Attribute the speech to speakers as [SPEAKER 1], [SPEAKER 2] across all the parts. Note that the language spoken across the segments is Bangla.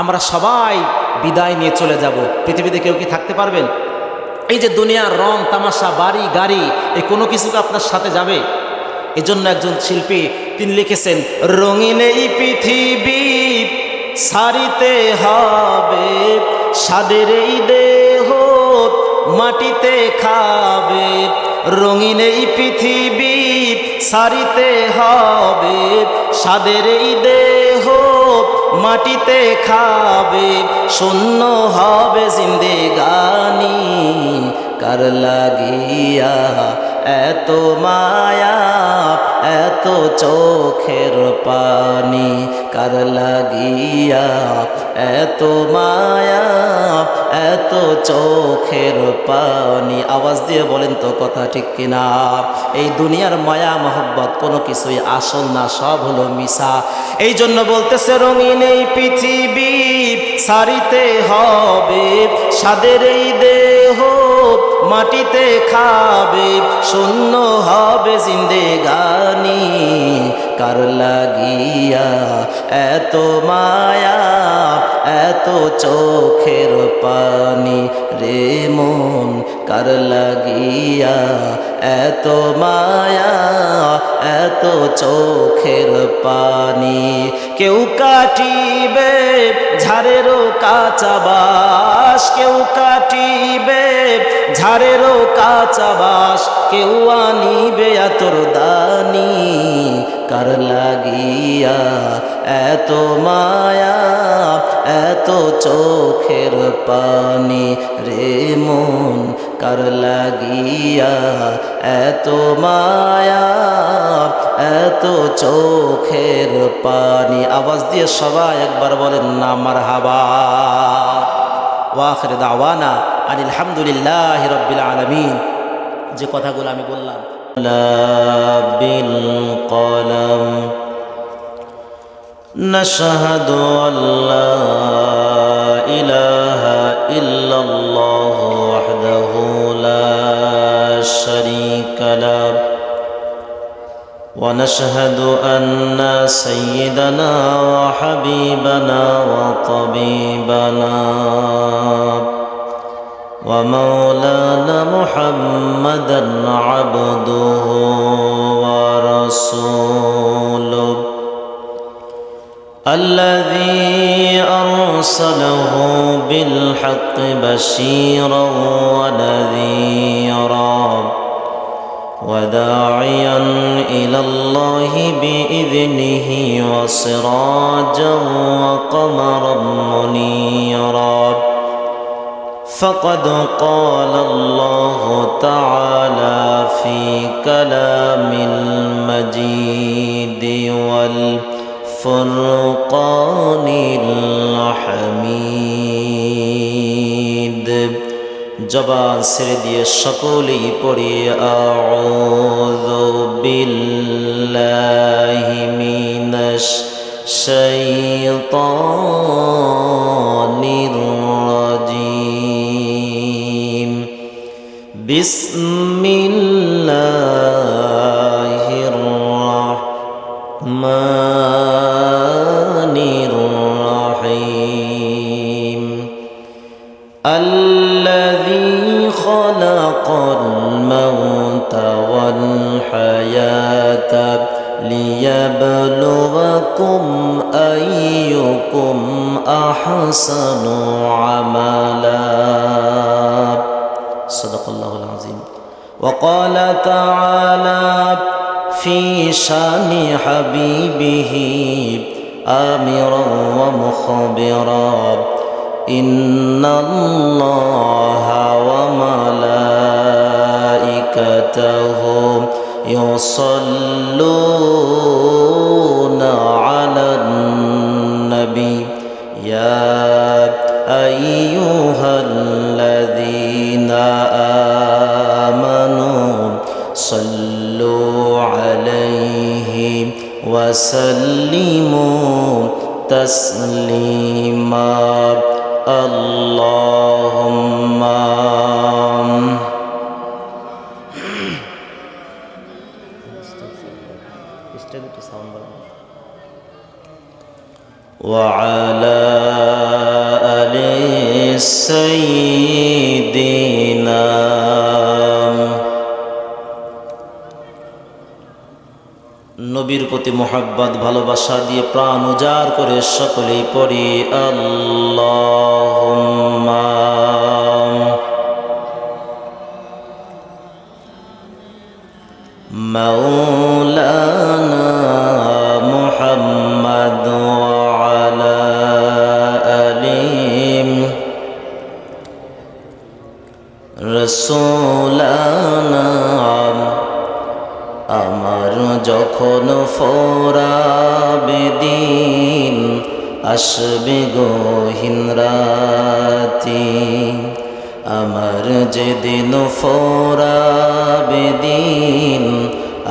[SPEAKER 1] আমরা সবাই বিদায় নিয়ে চলে যাব। পৃথিবীতে কেউ কি থাকতে পারবেন? এই যে দুনিয়ার রং তামাশা, বাড়ি গাড়ি, এই কোনো কিছু কি আপনার সাথে যাবে? এজন্য একজন শিল্পী তিনি লিখেছেন, রঙিন এই পৃথিবী সারিতে হবে, স্বাদের এই দেহ মাটিতে খাবে। রঙিন এই পৃথিবী সারিতে হবে, স্বাদের এই দেহ মাটিতে খাবে। শূন্য হবে জিন্দেগানি, কার লাগিয়া এত মায়া এত চোখের পানি, কার লাগিয়া এত মায়া এত চোখের পানি। আওয়াজ দিয়ে বলেন তো কথা ঠিক কিনা? এই দুনিয়ার মায়া মহব্বত কোনো কিছুই আসল না, সব হলো মিশা। এই জন্য বলতেছে রঙিন এই পৃথিবী সারিতে হবে, স্বাদের এই দেহ মাটিতে খাবে। শূন্য হবে জিন্দেগানি, কার লাগিয়া এত মায়া এত চোখের পানি। রে মন কার লাগিয়া এত মায়া এত চোখের পানি। কেউ কাটিবে ঝাড়েরও কাঁচা বাস, কেউ কাটিবে ঝাড়েরও কাঁচা বাস, কেউ আনিবে আতর দানি, কার লাগিয়া এত মায়া এত চোখের পানি। রে মন কার লাগিয়া এত মায়া এত চোখের পানি। আওয়াজ দিয়ে সবাই একবার বলেন না মারহাবা। ওয়া আখিরু দাওয়ানা আনিল হামদুলিল্লাহি রাব্বিল আলামিন। যে কথাগুলো আমি বললাম, বিল কলম নাশহাদু আল্লা ইলাহা ইল্লাল্লাহ ওয়াহদাহু লা শারীকা লাহু ওয়া নাশহাদু আন্না সাইয়্যিদানা ওয়া হাবিবানা ওয়া তাবিবানা ওয়া মাওলানা মুহাম্মাদান আবদুহু ওয়া রাসূলুহু الذي أرسله بالحق بشيرا ونذيرا وداعيا إلى الله بإذنه وسراجا وقمرا منيرا فقد قال الله تعالى في كلام المجيد والفرقان الحميد। জবান ছেড়ে দিয়ে সকলেই পড়ি আউযু বিল্লাহি মিনাশ শাইতানির রাজিম। বিসমিল্লাহির রাহমানির রাহিম। الذي خلق الموت والحياة ليبلوكم أيكم أحسن عملا صدق الله العظيم. وقال تعالى في شان حبيبه آمرا ومخبرا إن الله وملائكته يصلون على النبي يا أيها الذين آمنوا صلوا عليه وسلموا تسليما اللهم وعلى মোহাব্বত ভালোবাসা দিয়ে প্রাণ উজাড় করে সকলেই পড়ি আল্লাহুম্মা মাওলানা মুহাম্মদ ওয়া আলা আলিহি রাসূলানা আমার যখন ফোরাবে দিন আসবে গহীন রাতি আমার যেদিন ফোরাবে দিন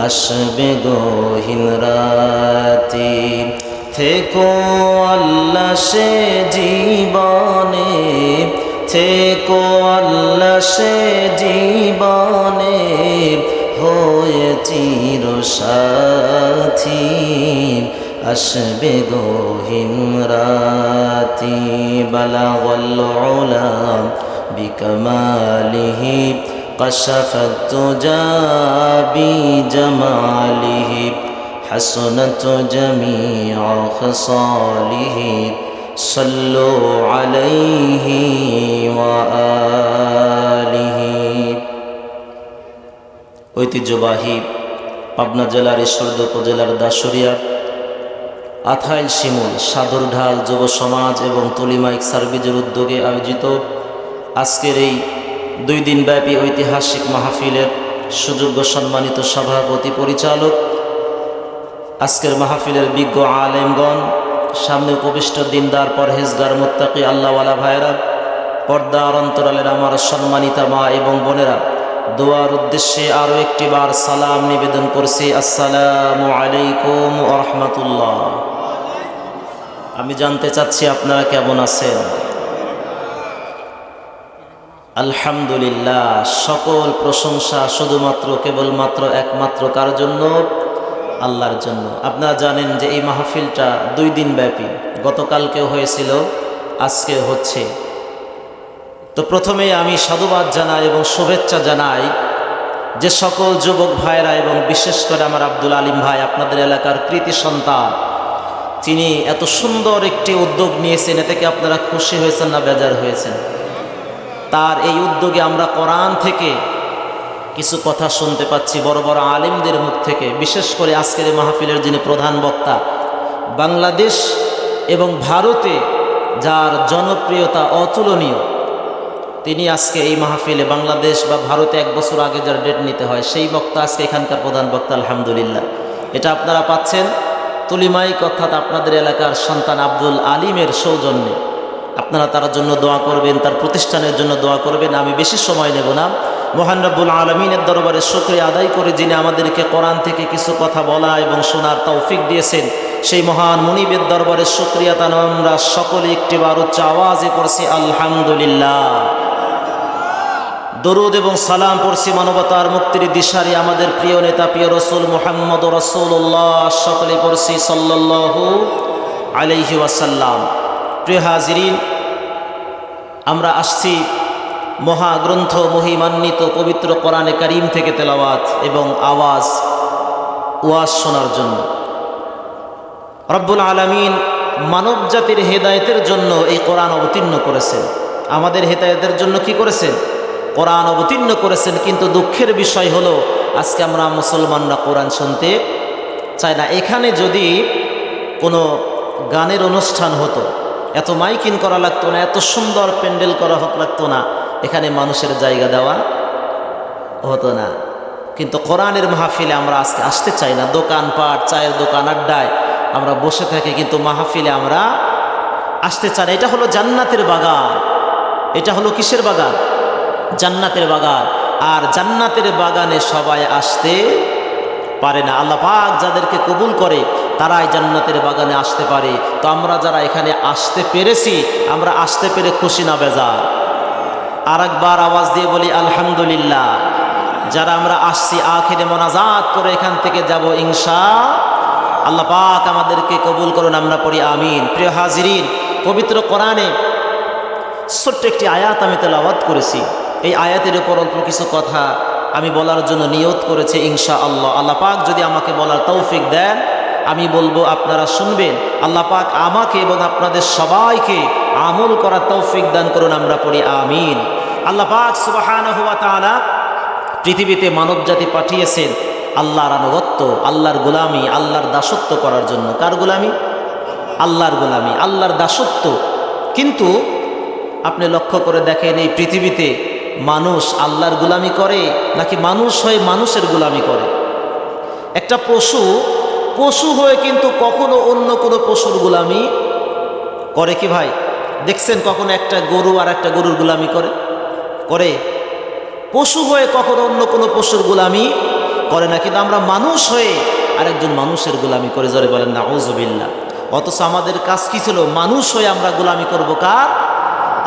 [SPEAKER 1] আসবে গহীন রাতি থেকো আল্লাহ সে জীবনে থেকো আল্লাহ সে জীবনে হয়ে চির সাথী আসবে গহীন রাতি বালাগাল উলা বিকামালিহি কাশাফাত তুজা বিজামালিহি হাসনাত জামিউ খিসালিহি সাল্লু আলাইহি ওয়া আলিহি। ঐতিহ্যবাহী পাবনা জেলার ঈশ্বরদী উপজেলার দাসুরিয়া আথাইল শিমুল সাধুরঢাল যুব সমাজ এবং তলিমাইক সার্ভিসের উদ্যোগে আয়োজিত আজকের এই 2 দিনব্যাপী ঐতিহাসিক মাহফিলের সুযোগ্য সম্মানিত সভাপতি পরিচালক, আজকের মাহফিলের বিজ্ঞ আলেমগণ, সামনে উপবিষ্ট দিনদার পরহেজগার মুত্তাকি আল্লাহওয়ালা ভাইরা, পর্দার অন্তরালের আমার সম্মানিতা মা এবং বোনেরা, দোয়ার উদ্দেশ্যে আরও একটি বার সালাম নিবেদন করছি। আসসালামু আলাইকুম ওয়া রাহমাতুল্লাহ। আমি জানতে চাচ্ছি আপনারা কেমন আছেন? আলহামদুলিল্লাহ। সকল প্রশংসা শুধুমাত্র কেবলমাত্র একমাত্র কার জন্য? আল্লাহর জন্য। আপনারা জানেন যে এই মাহফিলটা 2 দিন ব্যাপী, গতকালকেও হয়েছিল, আজকে হচ্ছে। তো প্রথমেই আমি সাধুবাদ জানাই এবং শুভেচ্ছা জানাই যে সকল যুবক ভাইরা এবং বিশেষ করে আমার আব্দুল আলিম ভাই, আপনাদের এলাকার কৃতি সন্তান, তিনি এত সুন্দর একটি উদ্যোগ নিয়েছেন। এতে কি আপনারা খুশি হয়েছেন না বেজার হয়েছেন? তার এই উদ্যোগে আমরা কোরআন থেকে কিছু কথা শুনতে পাচ্ছি বড় বড় আলেমদের মুখ থেকে। বিশেষ করে আজকের এই মাহফিলের যিনি প্রধান বক্তা, বাংলাদেশ এবং ভারতে যার জনপ্রিয়তা অতুলনীয়, তিনি আজকে এই মাহফিলে, বাংলাদেশ বা ভারতে 1 বছর আগে যার ডেট নিতে হয় সেই বক্তা আজকে এখানকার প্রধান বক্তা। আলহামদুলিল্লাহ। এটা আপনারা পাচ্ছেন তুলিমাইক অর্থাৎ আপনাদের এলাকার সন্তান আব্দুল আলিমের সৌজন্যে। আপনারা তার জন্য দোয়া করবেন, তার প্রতিষ্ঠানের জন্য দোয়া করবেন। আমি বেশি সময় নেব না। মহান রব্বুল আলামিনের দরবারে শুকরিয়া আদায় করে যিনি আমাদেরকে কোরআন থেকে কিছু কথা বলা এবং শোনার তৌফিক দিয়েছেন, সেই মহান মুনিবের দরবারে শুকরিয়া তান আমরা সকলে একটিবার উচ্চ আওয়াজে পড়ছি আলহামদুলিল্লাহ। দরুদ এবং সালাম পড়ছি মানবতার মুক্তির দিশারি আমাদের প্রিয় নেতা প্রিয় রসুল মুহাম্মদ রাসূলুল্লাহ, সকলে পড়ছি সাল্লাল্লাহু আলাইহি ওয়াসাল্লাম। প্রিয় হাজিরিন, আমরা আসছি মহাগ্রন্থ মহিমান্বিত পবিত্র কোরআনে কারীম থেকে তেলাওয়াত এবং আওয়াজ ওয়াজ শোনার জন্য। রব্বুল আলামিন মানব জাতির হেদায়েতের জন্য এই কোরআন অবতীর্ণ করেছেন। আমাদের হেদায়েতের জন্য কি করেছেন? কোরআন অবতীর্ণ করেছেন। কিন্তু দুঃখের বিষয় হলো আজকে আমরা মুসলমানরা কোরআন শুনতে চাই না। এখানে যদি কোনো গানের অনুষ্ঠান হতো, এত মাইকিং করা লাগতো না, এত সুন্দর প্যান্ডেল করা লাগতো না, এখানে মানুষের জায়গা দেওয়া হতো না। কিন্তু কোরআনের মাহফিলে আমরা আজকে আসতে চাই না। দোকানপাট, চায়ের দোকান, আড্ডায় আমরা বসে থাকি, কিন্তু মাহফিলে আমরা আসতে চাই না। এটা হলো জান্নাতের বাগান। এটা হলো কিসের বাগান? জান্নাতের বাগান। আর জান্নাতের বাগানে সবাই আসতে পারে না। আল্লাহ পাক যাদেরকে কবুল করে তারাই জান্নাতের বাগানে আসতে পারে। তো আমরা যারা এখানে আসতে পেরেছি, আমরা আসতে পেরে খুশি না বেজার? আর একবার আওয়াজ দিয়ে বলি আলহামদুলিল্লাহ। যারা আমরা আসছি আখিরে মোনাজাত করে এখান থেকে যাব ইনশাআল্লাহ। আল্লাহ পাক আমাদেরকে কবুল করুন, আমরা পড়ি আমিন। প্রিয় হাজিরিন, পবিত্র কোরআনে ছোট্ট একটি আয়াত আমি তেলাওয়াত করেছি। এই আয়াতের উপর অল্প কিছু কথা আমি বলার জন্য নিয়ত করেছি ইনশাআল্লাহ। আল্লাহ পাক যদি আমাকে বলার তৌফিক দেন আমি বলবো, আপনারা শুনবেন। আল্লাহ পাক আমাকে এবং আপনাদের সবাইকে আমল করার তৌফিক দান করুন। আমরা পড়ি আমিন। আল্লাহ পাক সুবহানাহু ওয়া তাআলা পৃথিবীতে মানব জাতি পাঠিয়েছেন আল্লাহর আনুগত্য, আল্লাহর গোলামি, আল্লাহর দাসত্ব করার জন্য। কার গোলামি? আল্লাহর গোলামি, আল্লাহর দাসত্ব। কিন্তু আপনি লক্ষ্য করে দেখেন, এই পৃথিবীতে মানুষ আল্লাহর গোলামি করে নাকি মানুষ হয়ে মানুষের গোলামি করে? একটা পশু হয়ে কিন্তু কখনো অন্য কোনো পশুর গোলামি করে কি ভাই? দেখছেন কখনো একটা গরু আর একটা গরুর গোলামি করে? পশু হয়ে কখনো অন্য কোনো পশুর গোলামি করে না, কিন্তু আমরা মানুষ হয়ে আরেকজন মানুষের গোলামি করে। জোরে বলেন নাউযুবিল্লাহ। অথচ আমাদের কাজ কি ছিল? মানুষ হয়ে আমরা গোলামি করব কার?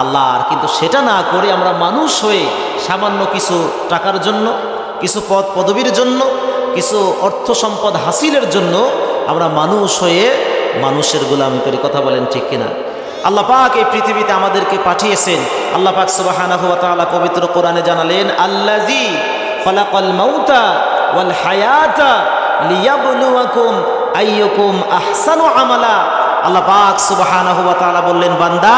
[SPEAKER 1] আল্লাহর। কিন্তু সেটা না করে আমরা মানুষ হয়ে সামান্য কিছু টাকার জন্য, কিছু পদ পদবীর জন্য, কিছু অর্থ সম্পদ হাসিলের জন্য আমরা মানুষ হয়ে মানুষের গোলামি করি। কথা বলেন ঠিক কিনা? আল্লাহ পাক এই পৃথিবীতে আমাদেরকে পাঠিয়েছেন। আল্লাহ পাক সুবহানাহু ওয়া তাআলা পবিত্র কোরআনে জানালেন, আল্লাযী খালাকাল মাউতা ওয়াল হায়াতা লিয়াবলুয়াকুম আইয়ুকুম আহসানু আমালা। আল্লাহ পাক সুবহানাহু ওয়া তাআলা বললেন, বান্দা,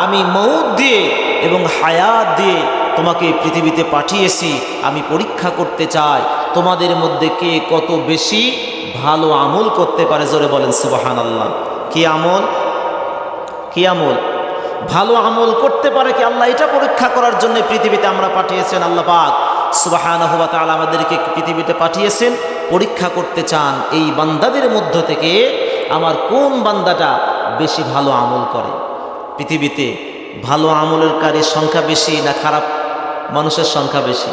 [SPEAKER 1] আমি মউত দিয়ে এবং হায়াত দিয়ে তোমাকে পৃথিবীতে পাঠিয়েছি, আমি পরীক্ষা করতে চাই তোমাদের মধ্যে কে কত বেশি ভালো আমল করতে পারে। জোরে বলেন সুবহানাল্লাহ। কি আমল? কি আমল? ভালো আমল করতে পারে কি? আল্লাহ এটা পরীক্ষা করার জন্য পৃথিবীতে আমরা পাঠিয়েছেন। আল্লাহ পাক সুবহানাহু ওয়া তাআলা আমাদেরকে পৃথিবীতে পাঠিয়েছেন, পরীক্ষা করতে চান এই বান্দাদের মধ্য থেকে আমার কোন বান্দাটা বেশি ভালো আমল করে। পৃথিবীতে ভালো আমলের কারীর সংখ্যা বেশি না খারাপ মানুষের সংখ্যা বেশি?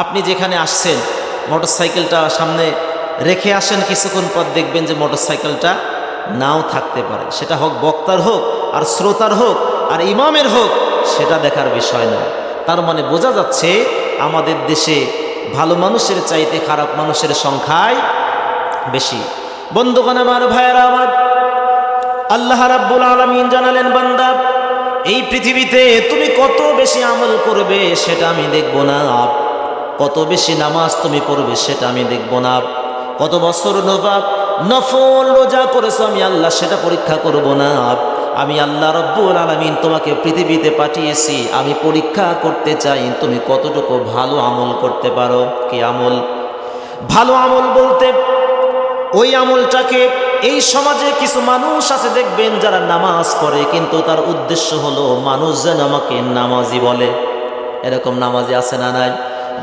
[SPEAKER 1] আপনি যেখানে আসছেন, মোটরসাইকেলটা সামনে রেখে আসেন, কিছুক্ষণ পর দেখবেন যে মোটরসাইকেলটা নাও থাকতে পারে। সেটা হোক বক্তার হোক, আর শ্রোতার হোক, আর ইমামের হোক, সেটা দেখার বিষয় না। তার মানে বোঝা যাচ্ছে আমাদের দেশে ভালো মানুষের চাইতে খারাপ মানুষের সংখ্যাই বেশি। বন্ধুগণ আমার, ভাইয়েরা আমার, আল্লাহ রাব্বুল আলামিন জানালেন, বান্দা, এই পৃথিবীতে তুমি কত বেশি আমল করবে সেটা আমি দেখব না, কত বেশি নামাজ তুমি পড়বে সেটা আমি দেখব না, কত বছর নফল রোজা করেছো আমি আল্লাহ সেটা পরীক্ষা করব না। আমি আল্লাহ রাব্বুল আলামিন তোমাকে পৃথিবীতে পাঠিয়েছি, আমি পরীক্ষা করতে চাই তুমি কতটুকু ভালো আমল করতে পারো। কি আমল? ভালো আমল বলতে ওই আমলটাকে, এই সমাজে কিছু মানুষ আছে দেখবেন যারা নামাজ পড়ে, কিন্তু তার উদ্দেশ্য হলো মানুষ যেন আমাকে নামাজি বলে। এরকম নামাজি আছে না নাই?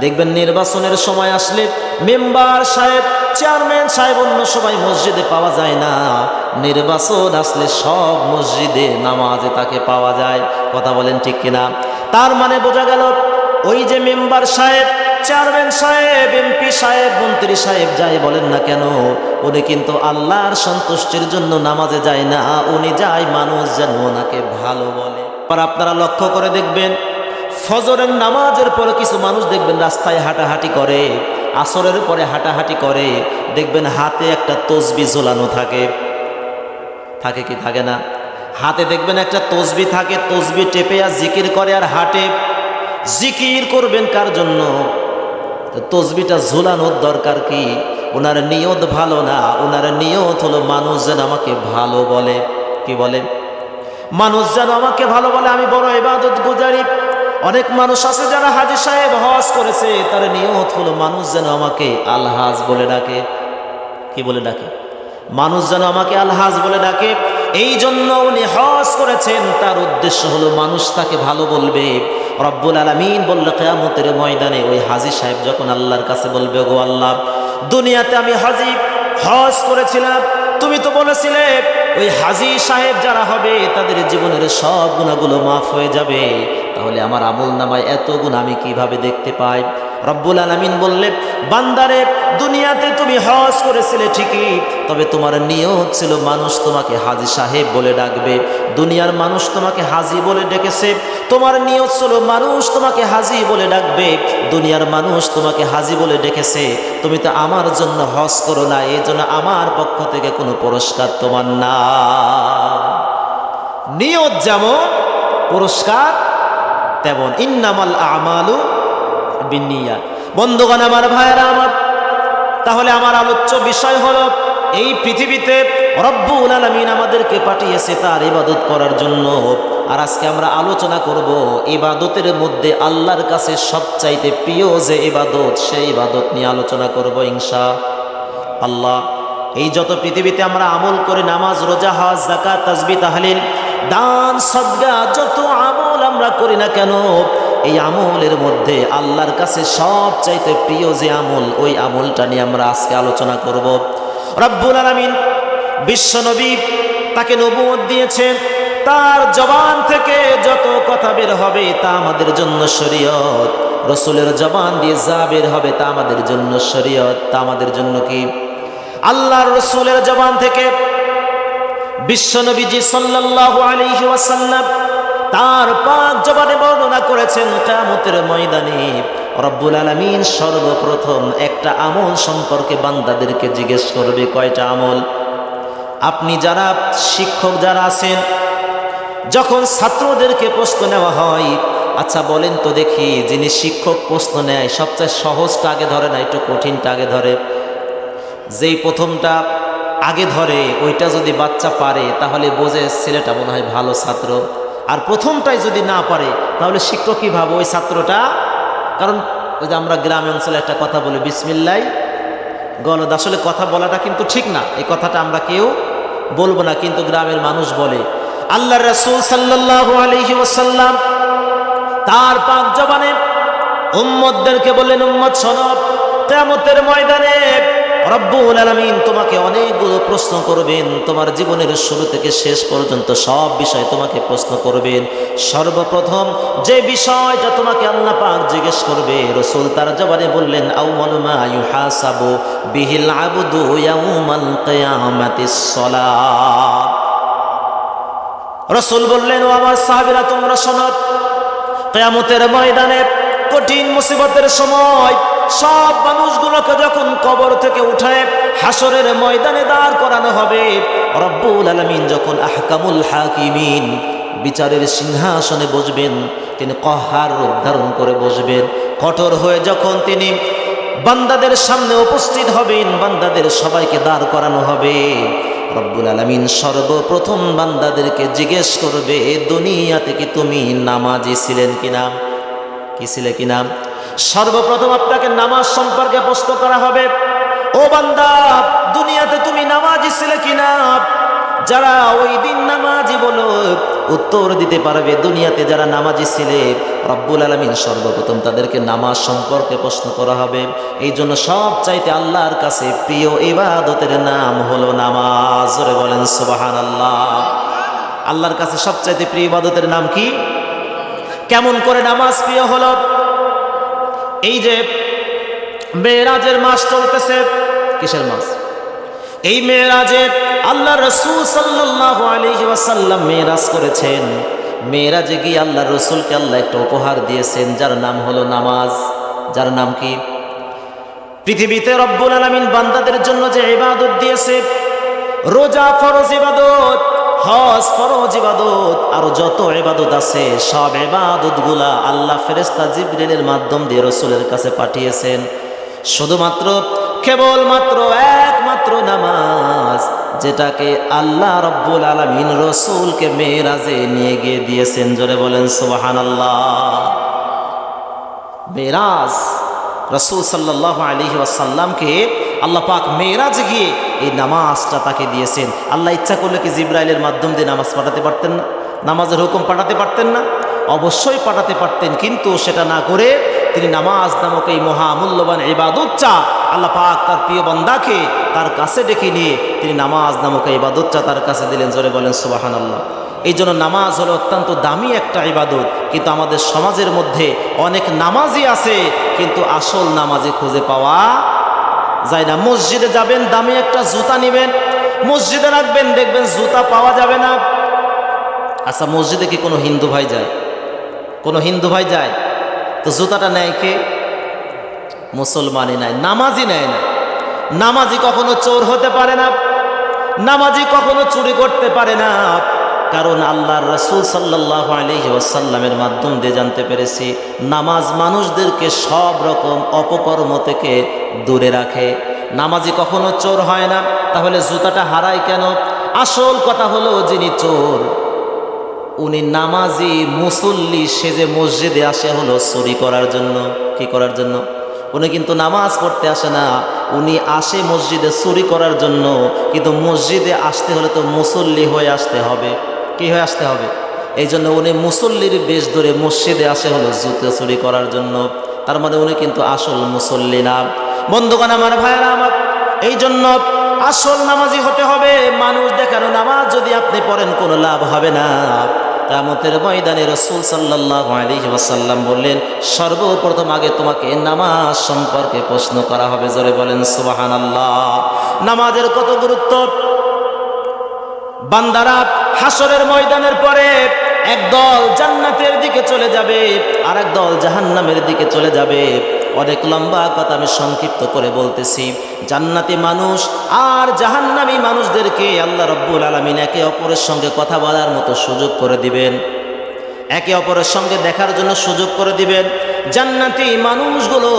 [SPEAKER 1] দেখবেন নির্বাচনের সময় আসলে মেম্বার সাহেব, চেয়ারম্যান সাহেব অন্য সবাই মসজিদে পাওয়া যায় না, নির্বাচন আসলে সব মসজিদে নামাজে তাকে পাওয়া যায়। কথা বলেন ঠিক কিনা? তার মানে বোঝা গেল ওই যে মেম্বার সাহেব, চেয়ারম্যান সাহেব, এমপি সাহেব, মন্ত্রী সাহেব যাই বলেন না কেন, উনি কিন্তু আল্লাহর সন্তুষ্টির জন্য নামাজে যায় না, উনি যায় মানুষ যেন ওনাকে ভালো বলে। আর আপনারা লক্ষ্য করে দেখবেন, ফজরের নামাজের পরে কিছু মানুষ দেখবেন রাস্তায় হাঁটাহাঁটি করে, আসরের পরে হাঁটাহাঁটি করে, দেখবেন হাতে একটা তসবি ঝোলানো থাকে। থাকে কি থাকে না? হাতে দেখবেন একটা তসবি থাকে, তসবি টেপে আর জিকির করে আর হাঁটে। জিকির করবেন কার জন্য? তসবিটা ঝুলানোর দরকার কি? ওনার নিয়ত ভালো না, ওনার নিয়ত হলো মানুষ যেন আমাকে ভালো বলে। কি বলে? মানুষ যেন আমাকে ভালো বলে, আমি বড় ইবাদত গুজারি। অনেক মানুষ আছে যারা হাজী সাহেব হজ করেছে, তার নিয়ত হলো মানুষ যেন আমাকে আলহাজ বলে ডাকে। কি বলে ডাকে? মানুষ যেন আমাকে আলহাজ বলে ডাকে। এই জন্য উনি হজ করেছেন, তার উদ্দেশ্য হলো মানুষ তাকে ভালো বলবে। রব্বুল আলামিন বলল কিয়ামতের ময়দানে ওই হাজী সাহেব যখন আল্লাহর কাছে বলবে, গো আল্লাহ, দুনিয়াতে আমি হজ করেছিলাম, তুমি তো বলেছিলে ওই হাজী সাহেব যারা হবে তাদের জীবনের সব গুনাহগুলো মাফ হয়ে যাবে, তাহলে আমার আমল নামায় এত গুণ আমি কিভাবে দেখতে পাই? রব্বুল আলামিন বললেন, বান্দারে, দুনিয়াতে তুমি হজ করেছিলে ঠিকই, তবে তোমার নিয়ত ছিল মানুষ তোমাকে হাজী সাহেব বলে ডাকবে। দুনিয়ার মানুষ তোমাকে হাজী বলে ডেকেছে, তোমার নিয়ত ছিল মানুষ তোমাকে হাজী বলে ডাকবে। দুনিয়ার মানুষ তোমাকে হাজী বলে ডেকেছে, তুমি তো আমার জন্য হজ করো না, এই জন্য আমার পক্ষ থেকে কোনো পুরস্কার তোমার না। নিয়ত যেমন, পুরস্কার তেমন। ইন্নামাল আমালু বিন্নিয়াত। বন্ধুগণ আমার, ভাইয়েরা আমার, তাহলে আমার আলোচ্য বিষয় হলো এই পৃথিবীতে রব্বুল আলামিন আমাদেরকে পাঠিয়েছে তার ইবাদত করার জন্য। আর আজকে আমরা আলোচনা করব ইবাদতের মধ্যে আল্লাহর কাছে সবচাইতে প্রিয় যে ইবাদত, সেই ইবাদত নিয়ে আলোচনা করব ইনশাআল্লাহ। এই যত পৃথিবীতে আমরা আমল করি, নামাজ, রোজা, হজ, যাকাত, তাসবিহ, তাহলিল, দান, সদকা, যত আমল আমরা করি না কেন, এই আমলের মধ্যে আল্লাহর কাছে সবচাইতে প্রিয় যে আমল, ওই আমলটা নিয়ে আমরা আজকে আলোচনা করব। রব্বুল আলামিন বিশ্বনবী, তাকে নবুয়ত দিয়েছেন, তার জবান থেকে যত কথা বের হবে তা আমাদের জন্য শরীয়ত। রসুলের জবান দিয়ে যা বের হবে তা আমাদের জন্য শরীয়ত, তা আমাদের জন্য কি? আল্লাহর রসুলের জবান থেকে বিশ্বনবীজি সাল্লাল্লাহু আলাইহি ওয়াসাল্লাম তার পাক জবানে বর্ণনা করেছেন, কিয়ামতের ময়দানে রব্বুল আলামিন সর্বপ্রথম একটা আমল সম্পর্কে বান্দাদেরকে জিজ্ঞেস করবে। কয়টা আমল? আপনি যারা শিক্ষক যারা আছেন, যখন ছাত্রদেরকে প্রশ্ন নেওয়া হয়, আচ্ছা বলেন তো দেখি, যিনি শিক্ষক প্রশ্ন নেয় সবচেয়ে সহজটা আগে ধরে না একটু কঠিনটা আগে ধরে? যেই প্রথমটা আগে ধরে ওইটা যদি বাচ্চা পারে তাহলে বোঝে ছেলেটা মনে হয় ভালো ছাত্র। আর প্রথমটাই যদি না পারে তাহলে শিক্ষক কী ভাবে ওই ছাত্রটা? কারণ ওই যে আমরা গ্রামে অঞ্চলে একটা কথা বলি, বিসমিল্লাহ গলদ। আসলে কথা বলাটা কিন্তু ঠিক না, এই কথাটা আমরা কেউ বলবো না, কিন্তু গ্রামের মানুষ বলে। আল্লাহর রাসূল সাল্লাল্লাহু আলাইহি ওয়াসাল্লাম তার পাক জবানে উম্মতদেরকে বললেন, উম্মত শোনো, কিয়ামতের ময়দানে রব্বুল আলামিন তোমাকে অনেকগুলো প্রশ্ন করবেন। তোমার জীবনের শুরু থেকে শেষ পর্যন্ত সব বিষয় তোমাকে প্রশ্ন করবেন। সর্বপ্রথম যে বিষয়টা তোমাকে আল্লাহ পাক জিজ্ঞেস করবে, রাসূল তার জবানে বললেন, আউয়ালু মা ইউহাসাবু বিহিল আবদু ইয়াউমাল কিয়ামাতিস সালাত। রাসূল বললেন, ও আমার সাহাবীরা তোমরা শোনো, কিয়ামতের ময়দানে কঠিন মুসিবতের সময় সব মানুষগুলোকে যখন কবর থেকে উঠায় হাসরের ময়দানে দাঁড় করানো হবে, রব্বুল আলামিন যখন আহকামুল হাকিমিন বিচারের সিংহাসনে বসবেন, তিনি কহার রূপ ধারণ করে বসবেন। কঠোর হয়ে যখন তিনি বান্দাদের সামনে উপস্থিত হবেন, বান্দাদের সবাইকে দাঁড় করানো হবে, রব্বুল আলামিন সর্বপ্রথম বান্দাদেরকে জিজ্ঞেস করবে, দুনিয়াতে কি তুমি নামাজি ছিলেন কিনা? কি ছিলে কিনা? সর্বপ্রথম আপনাকে নামাজ সম্পর্কে প্রশ্ন করা হবে, ও বান্দা দুনিয়াতে তুমি নামাজি ছিলে কিনা? যারা ওই দিন নামাজি বলো উত্তর দিতে পারবে, দুনিয়াতে যারা নামাজি ছিলে, রব্বুল আলামিন সর্বপ্রথম তাদেরকে নামাজ সম্পর্কে প্রশ্ন করা হবে। এই জন্য সবচাইতে আল্লাহর কাছে প্রিয় ইবাদতের নাম হলো নামাজ। জোরে বলেন সুবহানাল্লাহ। আল্লাহর কাছে সবচাইতে প্রিয় ইবাদতের নাম কি? কেমন করে নামাজ প্রিয় হলো? এই যে মেরাজের মাস চলতেছে, কিসের মাস? এই মেরাজে আল্লাহ রাসূল সাল্লাল্লাহু আলাইহি ওয়াসাল্লাম মেরাজ করেছেন। মেরাজে গিয়ে আল্লাহ রাসূলকে আল্লাহ একটা উপহার দিয়েছেন, যার নাম হলো নামাজ। যার নাম কি? পৃথিবীতে রব্বুল আলামিন বান্দাদের জন্য যে ইবাদত দিয়েছে, রোজা ফরজ ইবাদত, হজ ফরজ ইবাদত, আর যত ইবাদত আছে সব ইবাদতগুলা আল্লাহ ফেরেশতা জিবরিলের মাধ্যম দিয়ে রাসূলের কাছে পাঠিয়েছেন। শুধুমাত্র কেবলমাত্র একমাত্র নামাজ, যেটাকে আল্লাহ রব্বুল আলামিন রাসূলকে মেরাজে নিয়ে গিয়ে দিয়েছেন। জোরে বলেন সুবহানাল্লাহ। মেরাজ রাসূল সাল্লাল্লাহু আলাইহি ওয়াসাল্লামকে আল্লাহ পাক মেরাজে গিয়ে এই নামাজটা তাকে দিয়েছেন। আল্লাহ ইচ্ছা করলে কি জিবরাইলের মাধ্যম দিয়ে নামাজ পাঠাতে পারতেন না? নামাজের হুকুম পাঠাতে পারতেন না? অবশ্যই পাঠাতে পারতেন, কিন্তু সেটা না করে তিনি নামাজ নামক এই মহামূল্যবান ইবাদতটা আল্লাহ পাক তার প্রিয় বান্দাকে তার কাছে ডেকে নিয়ে তিনি নামাজ নামক এই ইবাদতটা তার কাছে দিলেন। জোরে বলেন সুবহানাল্লাহ। এই জন্য নামাজ হলো অত্যন্ত দামি একটা ইবাদত, কিন্তু আমাদের সমাজের মধ্যে অনেক নামাজি আছে কিন্তু আসল নামাজি খুঁজে পাওয়া যায় না। মসজিদে যাবেন, দামি একটা জুতা নেবেন, মসজিদে রাখবেন, দেখবেন জুতা পাওয়া যাবে না। আচ্ছা, মসজিদে কি কোনো হিন্দু ভাই যায়? কোনো হিন্দু ভাই যায়? তো জুতাটা নেয় কে? মুসলমানই নেয়, নামাজি নেয় না। নামাজি কখনো চোর হতে পারে না, নামাজি কখনো চুরি করতে পারে না। কারণ আল্লাহর রাসূল সাল্লাল্লাহু আলাইহি ওয়াসাল্লামের মাধ্যম দিয়ে জানতে পেরেছি, নামাজ মানুষদেরকে সব রকম অপকর্ম থেকে দূরে রাখে। নামাজি কখনো চোর হয় না, তাহলে জুতাটা হারায় কেন? আসল কথা হলো যিনি চোর উনি নামাজি মুসল্লি সেজে মসজিদে আসে হলো চুরি করার জন্য। কি করার জন্য? উনি কিন্তু নামাজ পড়তে আসে না, উনি আসে মসজিদে চুরি করার জন্য। কিন্তু মসজিদে আসতে হলে তো মুসল্লি হয়ে আসতে হবে। কি হয়ে আসতে হবে? এই জন্য উনি মুসল্লির বেশ ধরে মসজিদে আসে হলো জুতো চুরি করার জন্য। তার মানে উনি কিন্তু আসল মুসল্লি না। বন্ধুগণ আমার, ভাইয়েরা আমার, এই জন্য আসল নামাজি হতে হবে। মানুষ দেখানো নামাজ যদি আপনি পড়েন কোনো লাভ হবে না। কিয়ামতের ময়দানে রাসূল সাল্লাল্লাহু আলাইহি ওয়াসাল্লাম বললেন, সর্বপ্রথম আগে তোমাকে নামাজ সম্পর্কে প্রশ্ন করা হবে। জোরে বলেন সুবহানাল্লাহ। নামাজের কত গুরুত্ব! বান্দারা হাসরের ময়দানের পরে একদল জান্নাতের দিকে চলে যাবে, আর একদল জাহান্নামের দিকে চলে যাবে। অনেক লম্বা কথা আমি সংক্ষিপ্ত করে বলতেছি। জান্নাতি মানুষ আর জাহান্নামী মানুষদেরকে আল্লাহ রাব্বুল আলামিন একে অপরের সঙ্গে কথা বলার মতো সুযোগ করে দিবেন, একে অপরের সঙ্গে দেখার জন্য সুযোগ করে দিবেন। জান্নাতি মানুষগুলো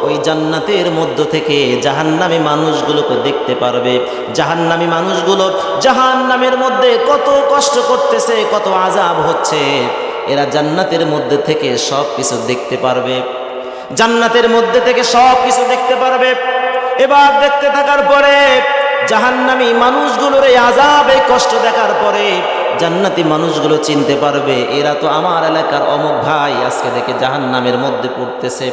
[SPEAKER 1] ওই জান্নাতের মধ্য থেকে জাহান্নামী মানুষগুলোকে দেখতে পারবে। জাহান্নামী মানুষগুলো জাহান্নামের মধ্যে কত কষ্ট করতেছে, কত আযাব হচ্ছে, এরা জান্নাতের মধ্যে থেকে সব কিছু দেখতে পারবে। জান্নাতের মধ্যে থেকে সব কিছু দেখতে পারবে। এবার দেখতে থাকার পরে জাহান্নামী মানুষগুলোর এই আযাব, এই কষ্ট দেখার পরে জান্নাতি মানুষগুলো চিনতে পারবে এরা তো আমার এলাকার অমুক ভাই, আজকে দেখে জাহান্নামের মধ্যে পড়তেছে,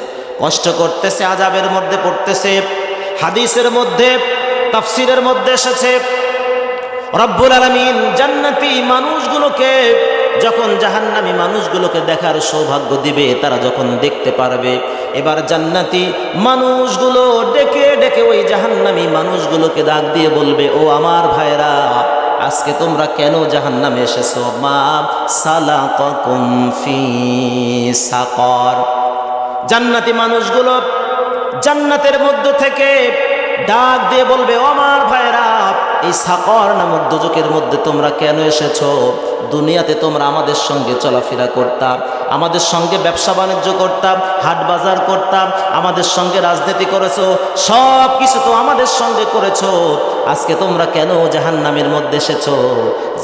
[SPEAKER 1] কষ্ট করতেছে, আযাবের মধ্যে পড়তেছে। হাদিসের মধ্যে, তাফসীরের মধ্যে এসেছে রব্বুল আলামিন জান্নাতি মানুষগুলোকে যখন জাহান্নামী মানুষগুলোকে দেখার সৌভাগ্য দিবে, তারা যখন দেখতে পারবে, এবার জান্নাতি মানুষগুলো ডেকে ডেকে ওই জাহান্নামী মানুষগুলোকে ডাক দিয়ে বলবে, ও আমার ভাইরা, আজকে তোমরা কেন জাহান্নামে এসেছো? মা সালাকাকুম ফি সাকর। জান্নাতি মানুষগুলো জান্নাতের মধ্য থেকে ডাক দিয়ে বলবে, ও আমার ভাইরা, এই সাকর নামক দোজখের মধ্যে তোমরা কেন এসেছো? দুনিয়াতে তোমরা আমাদের সঙ্গে চলাফেরা করতাম, আমাদের সঙ্গে ব্যবসা বাণিজ্য করতাম, হাট বাজার করতাম, আমাদের সঙ্গে রাজনীতি করেছো, সব কিছু তো আমাদের সঙ্গে করেছো, আজকে তোমরা কেন জাহান্নামের মধ্যে এসেছো?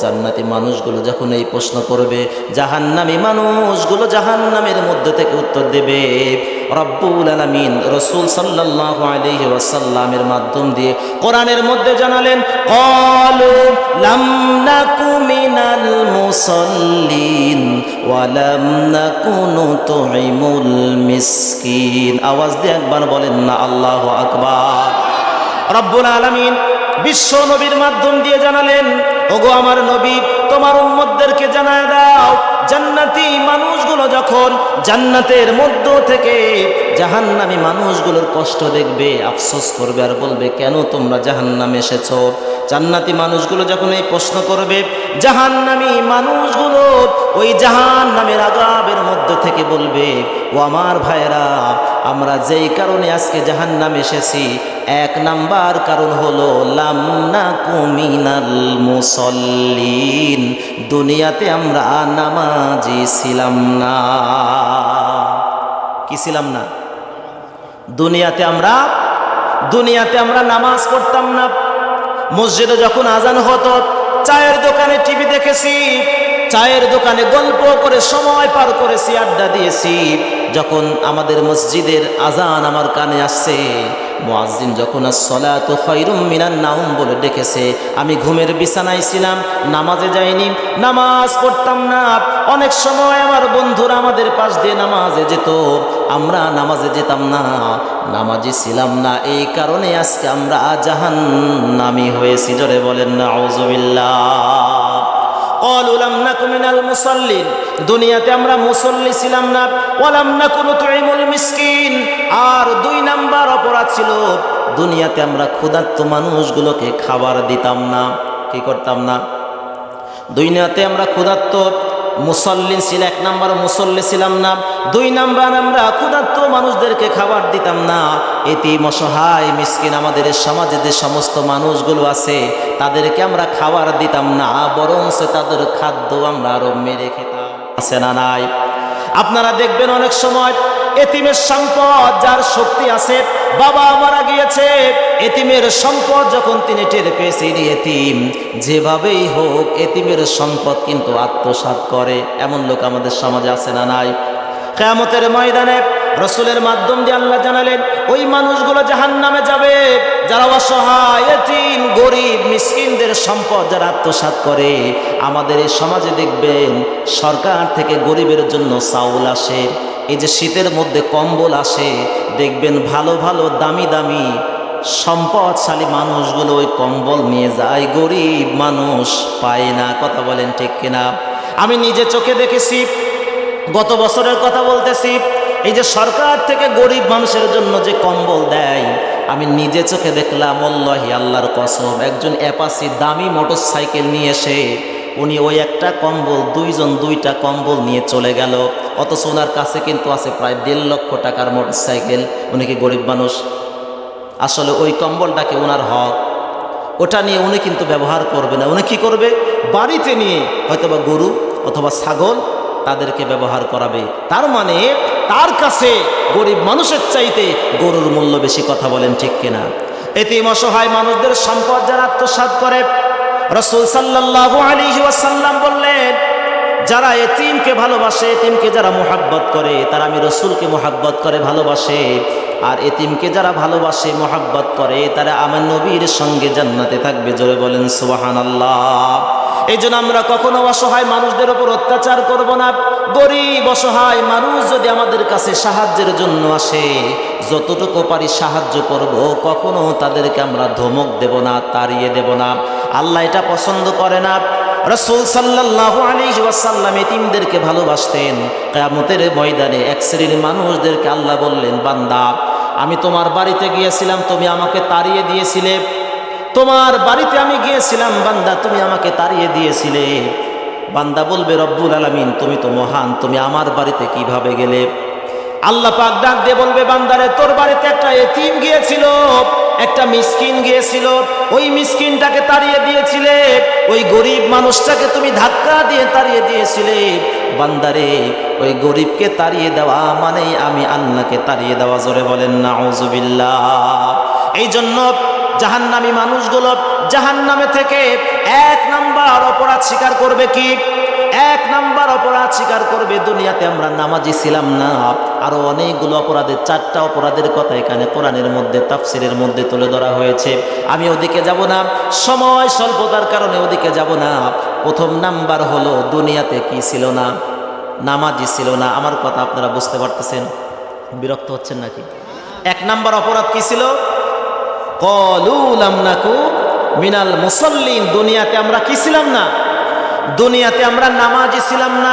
[SPEAKER 1] জান্নাতি মানুষগুলো যখন এই প্রশ্ন করবে, জাহান্নামী মানুষগুলো জাহান্নামের মধ্যে থেকে উত্তর দেবে। রব্বুল আলামিন রাসূল সাল্লাল্লাহু আলাইহি ওয়াসাল্লামের মাধ্যম দিয়ে কোরআনের মধ্যে জানালেন, ক্বালু লাম নাকু মিনাল মুসাল্লিন ওয়া লাম নাকু নুতঈমুল মিসকিন। আওয়াজ দিয়ে একবার বলেন না আল্লাহু আকবার। রব্বুল আলামিন বিশ্ব নবীর মাধ্যম দিয়ে জানালেন, ওগো আমার নবী, তোমার উম্মতদেরকে জানায় দাও, জান্নাতি মানুষগুলো যখন জান্নাতের মধ্য থেকে জাহান্নামী মানুষগুলোর কষ্ট দেখবে, আফসোস করবে আর বলবে, কেন তোমরা জাহান্নামে এসেছো? জান্নাতি মানুষগুলো যখন এই প্রশ্ন করবে, জাহান্নামী মানুষগুলো ওই জাহান্নামের আযাবের মধ্য থেকে বলবে, ও আমার ভাইরা, আমরা যেই কারণে আজকে জাহান্নামে এসেছি, এক নাম্বার কারণ হলো লাম নাকু মিনাল মুসাল্লিন, দুনিয়াতে আমরা নামাজি ছিলাম না। কি ছিলাম না? দুনিয়াতে আমরা নামাজ পড়তাম না। মসজিদে যখন আজান হতো, চায়ের দোকানে টিভি দেখেছি, চায়ের দোকানে গল্প করে সময় পার করেছি, আড্ডা দিয়েছি। যখন আমাদের মসজিদের আজান আমার কানে আসছে, মুয়াজ্জিন যখন আসসালাতু খায়রুম মিনান নাওম বলে ডেকেছে, আমি ঘুমের বিছানায় ছিলাম, নামাজে যাইনি, নামাজ পড়তাম না। অনেক সময় আমার বন্ধুরা আমাদের পাশ দিয়ে নামাজে যেত, আমরা নামাজে যেতাম না, নামাজি ছিলাম না। এই কারণে আজকে আমরা জাহান্নামী হয়েছি। জোরে বলেন নাউযুবিল্লাহ। ক্বালু লাম নাকু মিনাল মুসাল্লিন, দুনিয়াতে আমরা মুসল্লি ছিলাম না। ওয়া লাম নাকু নুতঈমুল মিসকিন, আর দুই নাম্বার অপরাধ ছিল, দুনিয়াতে আমরা ক্ষুধার্ত মানুষগুলোকে খাবার দিতাম না। কি করতাম না? দুনিয়াতে আমরা ক্ষুধার্ত মুসল্লিন ছিল, এক নাম্বার মুসল্লি ছিলাম না, দুই নাম্বার আমরা ক্ষুধার্ত মানুষদেরকে খাবার দিতাম না। এতিম, অসহায়, মিসকিন আমাদের সমাজে যে সমস্ত মানুষগুলো আছে, তাদেরকে আমরা খাবার দিতাম না, বরং তাদের খাদ্য আমরা আরো মেরে খেতাম। আছে না নাই? আপনারা দেখবেন অনেক সময় এতিমের সম্পদ, যার শক্তি আছে, বাবা মারা গিয়েছে, এতিমের সম্পদ যখন তিনি টের পেয়েছে এতিম, যেভাবেই হোক এতিমের সম্পদ কিন্তু আত্মসাৎ করে, এমন লোক আমাদের সমাজে আছে না নাই? কিয়ামতের ময়দানে রাসূলের মাধ্যম দিয়ে আল্লাহ জানালেন ওই মানুষগুলো জাহান্নামে যাবে যারা অসহায়, এতিম, গরিব, মিসকিনদের সম্পদ যারা আত্মসাৎ করে। আমাদের এই সমাজে দেখবেন সরকার থেকে গরিবের জন্য চাউল আসে, এই যে শীতের মধ্যে কম্বল আসে, দেখবেন ভালো ভালো দামি দামি সম্পদশালী মানুষগুলো ওই কম্বল নিয়ে যায়, গরিব মানুষ পায় না। কথা বলেন ঠিক কিনা? আমি নিজে চোখে দেখেছি, গত বছরের কথা বলতেছি, এই যে সরকার থেকে গরিব মানুষের জন্য যে কম্বল দেয়, আমি নিজে চোখে দেখলাম, আল্লাহি আল্লাহর কসম, একজন অ্যাপাসি দামি মোটর সাইকেল নিয়ে এসে উনি ওই একটা কম্বল, দুইজন দুইটা কম্বল নিয়ে চলে গেল। অথচ ওনার কাছে কিন্তু আছে প্রায় 1.5 লক্ষ টাকার মোটর সাইকেল। উনি কি গরিব মানুষ? আসলে ওই কম্বলটাকে ওনার হক, ওটা নিয়ে উনি কিন্তু ব্যবহার করবে না। উনি কি করবে? বাড়িতে নিয়ে হয়তোবা গরু অথবা ছাগল তাদেরকে ব্যবহার করাবে। তার মানে তার কাছে গরিব মানুষের চাইতে গরুর মূল্য বেশি। কথা বলেন ঠিক কিনা? এতিম অসহায় মানুষদের সম্পদ যারা আত্মসাৎ করে, রাসূল সাল্লাল্লাহু আলাইহি ওয়াসাল্লাম বললেন, যারা এতিমকে ভালোবাসে, এতিমকে যারা মুহাব্বত করে, তারা আমি রাসূলকে মুহাব্বত করে ভালোবাসে। আর এতিমকে যারা ভালোবাসে, মুহাব্বত করে, তারা আমার নবীর সঙ্গে জান্নাতে থাকবে। জোরে বলেন সুবহানাল্লাহ। এই জন্য আমরা কখনো অসহায় মানুষদের উপর অত্যাচার করব না। গরিব অসহায় মানুষ যদি আমাদের কাছে সাহায্যের জন্য আসে, যতটুকু পারি সাহায্য করব, কখনো তাদেরকে আমরা ধমক দেব না, তাড়িয়ে দেব না। আল্লাহ এটা পছন্দ করে না। রাসূল সাল্লাল্লাহু আলাইহি ওয়াসাল্লাম এতিমদেরকে ভালোবাসতেন। কিয়ামতের ময়দানে এক শ্রেণীর মানুষদেরকে আল্লাহ বললেন, বান্দা, আমি তোমার বাড়িতে গিয়েছিলাম, তুমি আমাকে তাড়িয়ে দিয়েছিলে। তোমার বাড়িতে আমি গিয়েছিলাম বান্দা, তুমি আমাকে তাড়িয়ে দিয়েছিলে। বান্দা বলবে, রব্বুল আলামিন, তুমি তো মহান, তুমি আমার বাড়িতে কিভাবে গেলে? আল্লাহ পাক ডাক দিয়ে বলবে, বান্দারে, তোর বাড়িতে একটা এতিম গিয়েছিল, একটা মিসকিন গিয়েছিল, ওই মিসকিনটাকে তাড়িয়ে দিয়েছিলে, ওই গরিব মানুষটাকে তুমি ধাক্কা দিয়ে তাড়িয়ে দিয়েছিলে। বান্দারে, ওই গরিবকে তাড়িয়ে দেওয়া মানে আমি আল্লাহকে তাড়িয়ে দেওয়া। জোরে বলেন নাউজুবিল্লাহ। এই জন্য জাহান্নামী মানুষগুলো জাহান্নামে থেকে 1 নাম্বার অপরাধ স্বীকার করবে কি? 1 নাম্বার অপরাধ স্বীকার করবে, দুনিয়াতে আমরা নামাজি ছিলাম না। আরো অনেকগুলো অপরাধের, 4টা অপরাধের কথা এখানে কোরআনের মধ্যে, তাফসিরের মধ্যে তুলে ধরা হয়েছে। আমি ওদিকে যাব না, সময় স্বল্পতার কারণে ওদিকে যাব না। 1 নাম্বার হলো, দুনিয়াতে কি ছিল না? নামাজি ছিল না। আমার কথা আপনারা বুঝতে পারতেছেন? বিরক্ত হচ্ছেন নাকি? 1 নাম্বার অপরাধ কি ছিল? ক্বালু লাম নাকু মিনাল মুসাল্লিন। দুনিয়াতে আমরা কি ছিলাম না? দুনিয়াতে আমরা নামাজি ছিলাম না।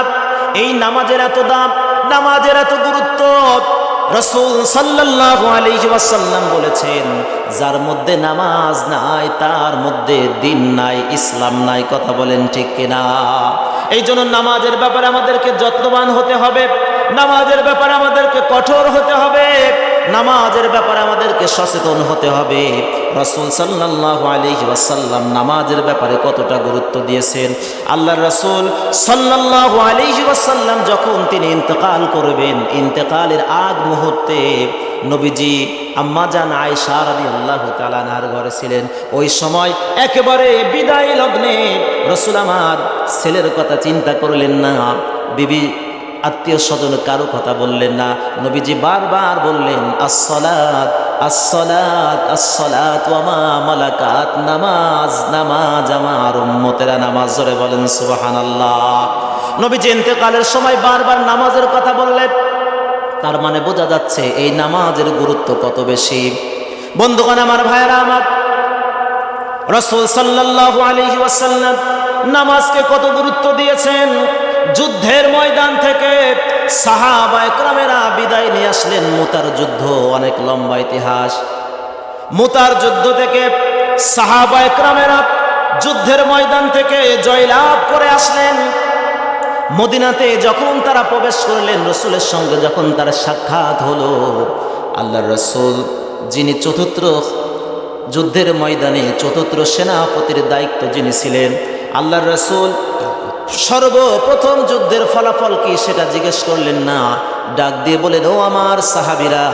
[SPEAKER 1] এই নামাজের এত দাম, নামাজের এত গুরুত্ব, রাসূল সাল্লাল্লাহু আলাইহি ওয়াসাল্লাম বলেছেন, যার মধ্যে নামাজ নাই তার মধ্যে দিন নাই, ইসলাম নাই। কথা বলেন ঠিক কিনা? এই জন্য নামাজের ব্যাপারে আমাদেরকে যত্নবান হতে হবে, নামাজের ব্যাপারে আমাদেরকে কঠোর হতে হবে, নামাজের ব্যাপারে আমাদেরকে সচেতন হতে হবে। রাসূল সাল্লাল্লাহু আলাইহি ওয়াসাল্লাম নামাজের ব্যাপারে কতটা গুরুত্ব দিয়েছেন। আল্লাহর রাসূল সাল্লাল্লাহু আলাইহি ওয়াসাল্লাম যখন তিনি ইন্তেকাল করবেন, ইন্তেকালের আগ মুহূর্তে নবীজি আম্মা জান আয়েশা রাদিয়াল্লাহু তাআলা আনহার ঘরে ছিলেন। ওই সময় একেবারে বিদায় লগ্নে রাসূল আমার ছেলের কথা চিন্তা করলেন না, বিবি আত্মীয় স্বজন কারো কথা বললেন না। নবীজি বারবার বললেন, আসসালাত আসসালাত আসসালাত ওয়া মা মালাকাত, নামাজ নামাজ, আমার উম্মতেরা নামাজ। জোরে বলেন সুবহানাল্লাহ। নবীজি ইন্তেকালের সময় বারবার নামাজের কথা বললেন। তার মানে বোঝা যাচ্ছে এই নামাজের গুরুত্ব কত বেশি। বন্ধুগণ আমার, ভাইয়েরা আমার, রাসূল সাল্লাল্লাহু আলাইহি ওয়াসাল্লাম নামাজকে কত গুরুত্ব দিয়েছেন। যুদ্ধের ময়দান থেকে সাহাবায়ে কেরামেরা বিদায় নিয়ে আসলেন। মুতার যুদ্ধ, অনেক লম্বা ইতিহাস। মুতার যুদ্ধ থেকে সাহাবায়ে কেরামেরা যুদ্ধের ময়দান থেকে জয়লাভ করে আসলেন। মদিনাতে যখন তারা প্রবেশ করলেন, রাসূলের সঙ্গে যখন তার সাক্ষাৎ হলো, আল্লাহর রাসূল, যিনি চতুর্থ যুদ্ধের ময়দানে চতুর্থ সেনাপতির দায়িত্ব যিনি ছিলেন, আল্লাহর রাসূল সর্বপ্রথম যুদ্ধের ফলাফল কি সেটা জিজ্ঞেস করলেন না, ডাক দিয়ে বলেন, ও আমার সাহাবীরা,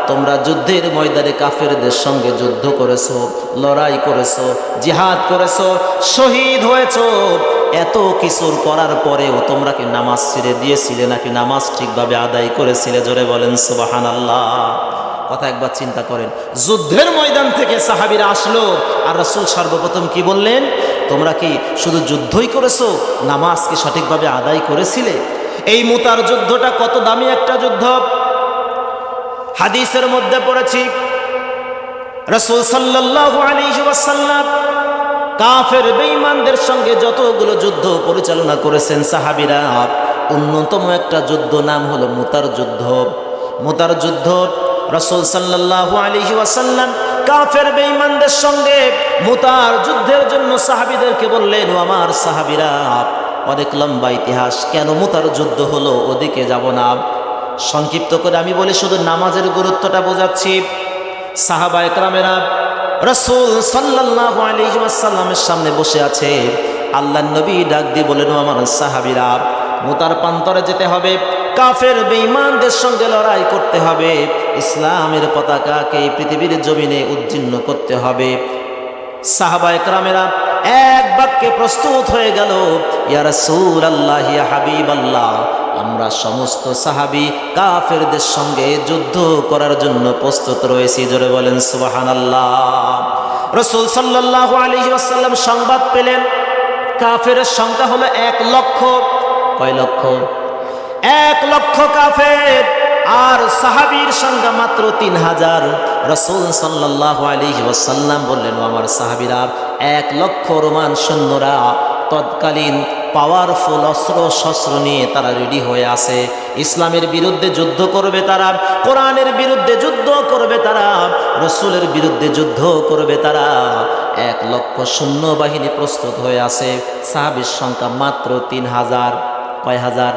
[SPEAKER 1] তোমরা যুদ্ধের ময়দানে কাফেরদের সঙ্গে যুদ্ধ করেছো, লড়াই করেছো, জিহাদ করেছো, শহীদ হয়েছো, এত কিছুর করার পরেও তোমরা কি নামাজ ছেড়ে দিয়েছিলে নাকি নামাজ ঠিকভাবে আদায় করেছিলে? জোরে বলেন সুবহানাল্লাহ। কথা একবার চিন্তা করেন, যুদ্ধের ময়দান থেকে সাহাবীরা আসলো আর রাসূল সর্বপ্রথম কি বললেন? তোমরা কি শুধু যুদ্ধই করেছো, নামাজ কি সঠিকভাবে আদায় করেছিলে? এই মুতার যুদ্ধটা কত দামি একটা যুদ্ধ। হাদিসের মধ্যে পড়েছি রাসূল সাল্লাল্লাহু আলাইহি ওয়াসাল্লাম কাফের বেঈমানদের সঙ্গে যতগুলো যুদ্ধ পরিচালনা করেছেন সাহাবীরা, অন্যতম একটা যুদ্ধ নাম হলো মুতার যুদ্ধ। মুতার যুদ্ধ রাসূল সাল্লাল্লাহু আলাইহি ওয়াসাল্লাম কাফের বেঈমানদের সঙ্গে মুতার যুদ্ধের জন্য সাহাবীদেরকে বললেন, ও আমার সাহাবীরা, অনেক লম্বা ইতিহাস, কেন মুতার যুদ্ধ হলো ওদিকে যাব না। সংক্ষিপ্ত করে আমি বলি, শুধু নামাজের গুরুত্বটা বোঝাচ্ছি। সাহাবা একরামেরা রাসূল সাল্লাল্লাহু আলাইহি ওয়াসাল্লামের সামনে বসে আছে। আল্লাহর নবী ডাক দিয়ে বলেন, ও আমার সাহাবীরা, মুতার প্রান্তরে যেতে হবে, কাফের বেঈমানদের সঙ্গে লড়াই করতে হবে, ইসলামের পতাকাকে এই পৃথিবীর জমিনে উজ্জীর্ণ করতে হবে। সাহাবা একরামেরা এক বাক্যে প্রস্তুত হয়ে গেল, ইয়া রাসূলুল্লাহ, ইয়া হাবিবাল্লাহ, আমরা সমস্ত সাহাবী কাফেরদের সঙ্গে যুদ্ধ করার জন্য প্রস্তুত রয়েছি। জোরে বলেন সুবহানাল্লাহ। রাসূল সাল্লাল্লাহু আলাইহি ওয়াসাল্লাম সংবাদ পেলেন কাফেরের সংখ্যা হলো 1 লক্ষ। কয় লক্ষ? 1 লক্ষ কাফের, আর সাহাবীর সংখ্যা মাত্র 3000। রাসূল সাল্লাল্লাহু আলাইহি ওয়াসাল্লাম বললেন, ও আমার সাহাবীরা, 1 লক্ষ রোমান সৈন্যরা তৎকালীন পাওয়ারফুল অস্ত্র শস্ত্র নিয়ে তারা রেডি হয়ে আছে। ইসলামের বিরুদ্ধে যুদ্ধ করবে তারা, কোরআনের বিরুদ্ধে যুদ্ধ করবে তারা, রাসূলের বিরুদ্ধে যুদ্ধ করবে তারা। 1 লক্ষ সৈন্যবাহিনী প্রস্তুত হয়ে আছে। সাহাবীর সংখ্যা মাত্র 3000। কয় হাজার?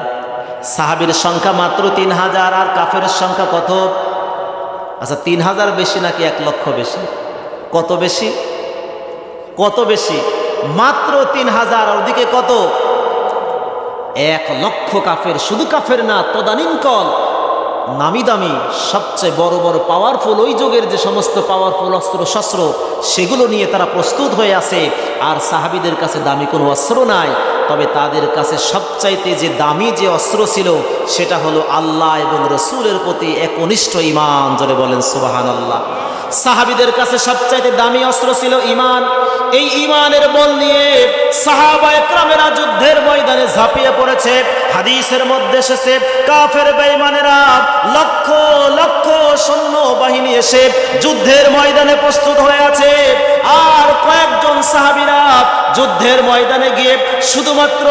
[SPEAKER 1] সাহাবীর সংখ্যা মাত্র 3000, আর কাফের সংখ্যা কত? আচ্ছা, 3000 বেশি নাকি 1 লক্ষ বেশি? কত বেশি? কত বেশি? মাত্র 3000, আর ওদিকে কত? 1 লক্ষ কাফের। শুধু কাফের না, তদানীন্তন নামি দামি সবচেয়ে বড় বড় পাওয়ারফুল ওই যুগের যে সমস্ত পাওয়ারফুল অস্ত্র শস্ত্র, সেগুলো নিয়ে তারা প্রস্তুত হয়ে আছে। আর সাহাবীদের কাছে দামি কোনো অস্ত্র নাই, তবে তাদের কাছে সবচাইতে যে দামি যে অস্ত্র ছিল সেটা হলো আল্লাহ এবং রসুলের প্রতি একনিষ্ঠ ঈমান। জোরে বলেন সুবহানাল্লাহ। সাহাবীদের কাছে সবচাইতে দামি অস্ত্র ছিল ঈমান। এই ঈমানের বল নিয়ে সাহাবা একরামেরা যুদ্ধের ময়দানে ঝাঁপিয়ে পড়েছে। হাদিসের মধ্যে এসেছে কাফের বেঈমানেরা লক্ষ লক্ষ সৈন্য বাহিনী এসে যুদ্ধের ময়দানে প্রস্তুত হয়ে আছে। আর কয়েকজন সাহাবীরা যুদ্ধের ময়দানে গিয়ে শুধুমাত্র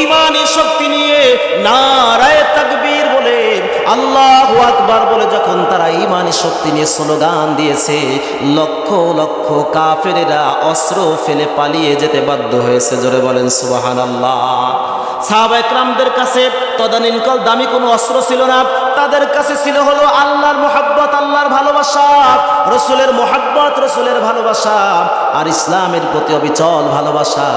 [SPEAKER 1] ঈমানি শক্তি নিয়ে নারায়ে তাকবীর বলে, আল্লাহু আকবার বলে যখন তারা ঈমানি শক্তি নিয়ে স্লোগান দিয়েছে, লক্ষ লক্ষ কাফেরেরা অস্ত্র ফেলে পালিয়ে যেতে বাধ্য হয়েছে। জোরে বলেন সুবহানাল্লাহ। সাহাবা একরামদের কাছে তদানীন্তন দামি কোনো অস্ত্র ছিল না, তাদের কাছে ছিল হলো আল্লাহর মুহাব্বত, আল্লাহর ভালোবাসা, রসুলের মুহাব্বত, রসুলের ভালোবাসা, আর ইসলামের প্রতি অবিচল ভালোবাসা।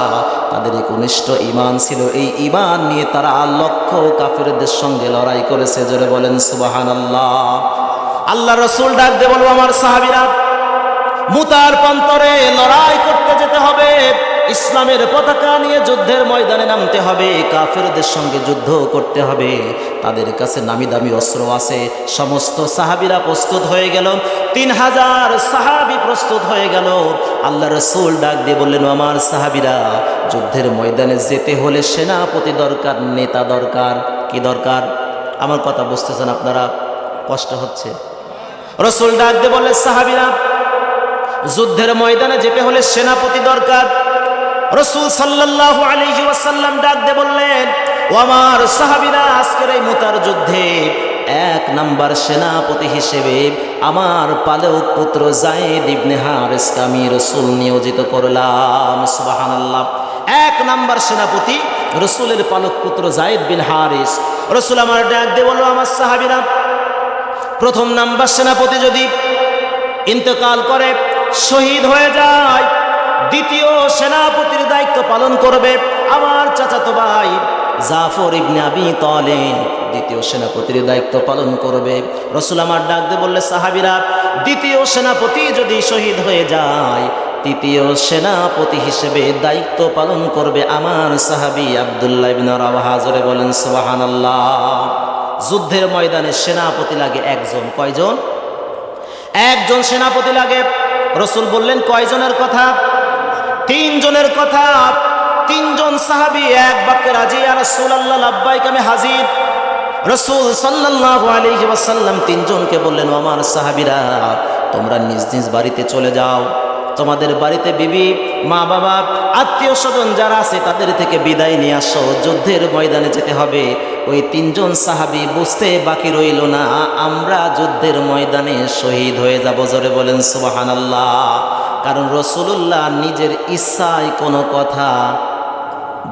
[SPEAKER 1] তাদের একনিষ্ঠ ঈমান ছিল। এই ঈমান নিয়ে তারা লক্ষ কাফেরদের সঙ্গে লড়াই করেছে। জোরে বলেন সুবহানাল্লাহ। আল্লাহ রসুল ডাক দিয়ে বলবো, আমার সাহাবীরা, মুতার প্রান্তরে লড়াই করতে যেতে হবে, ইসলামের পতাকা নিয়ে যুদ্ধের ময়দানে নামতে হবে, কাফেরদের সঙ্গে যুদ্ধ করতে হবে। তাদের কাছে নামি দামি অস্ত্র আছে। সমস্ত সাহাবীরা প্রস্তুত হয়ে গেল। 3000 সাহাবী প্রস্তুত হয়ে গেল। আল্লাহ রসুল ডাক দিয়ে বললেন, আমার সাহাবীরা, যুদ্ধের ময়দানে যেতে হলে সেনাপতি দরকার, নেতা দরকার। কি দরকার? আমার কথা বুঝতেছেন আপনারা? কষ্ট হচ্ছে? রসুল ডাক দিয়ে বললেন, সাহাবীরা, যুদ্ধের ময়দানে যেতে হলে সেনাপতি দরকার। রাসূল সাল্লাল্লাহু আলাইহি ওয়াসাল্লাম ডাক দিয়ে বললেন, ও আমার সাহাবীরা, আজকের এই মুতার যুদ্ধে 1 নাম্বার সেনাপতি হিসেবে আমার পালক পুত্র যায়েদ ইবনে হারিসকে আমি রাসূল নিয়োজিত করলাম। সুবহানাল্লাহ। 1 নাম্বার সেনাপতি রাসূলের পালক পুত্র যায়েদ বিন হারিস। রাসূল আমার ডাক দিয়ে বলল, আমার সাহাবীরা, প্রথম নাম্বার সেনাপতি যদি ইন্তেকাল করে, শহীদ হয়ে যায়, দ্বিতীয় সেনাপতির দায়িত্ব পালন করবে আমার চাচাতো ভাই জাফর ইবনে আবি তালেব দ্বিতীয় সেনাপতির দায়িত্ব পালন করবে। রাসূল আমার ডাক দিয়ে বললে, সাহাবীরা, দ্বিতীয় সেনাপতি যদি শহীদ হয়ে যায়, তৃতীয় সেনাপতি হিসেবে দায়িত্ব পালন করবে আমার সাহাবী আব্দুল্লাহ ইবনে রাওয়াহা। জোরে বলেন সুবহানাল্লাহ। যুদ্ধের ময়দানে সেনাপতি লাগে একজন। কয়জন? একজন সেনাপতি লাগে। রাসূল বললেন, কয়জনের কথা? 3 জনের কথা। 3 জন সাহাবী এক বাক্যে রাজি, ইয়া রাসূলুল্লাহ লাব্বাইক, আমি হাজির। রাসূল সাল্লাল্লাহু আলাইহি ওয়াসাল্লাম 3 জনকে বললেন, ও আমার সাহাবীরা, তোমরা নিজ নিজ বাড়িতে চলে যাও। তোমাদের বাড়িতে বিবি, মা বাবা, আত্মীয় স্বজন যারা আছে তাদের থেকে বিদায় নিয়ে আসো, যুদ্ধের ময়দানে যেতে হবে। ওই 3 জন সাহাবী বুঝতে বাকি রইল না, আমরা যুদ্ধের ময়দানে শহীদ হয়ে যাব। জোরে বলেন সুবহানাল্লাহ। কারণ রাসূলুল্লাহ নিজের ইচ্ছায় কোনো কথা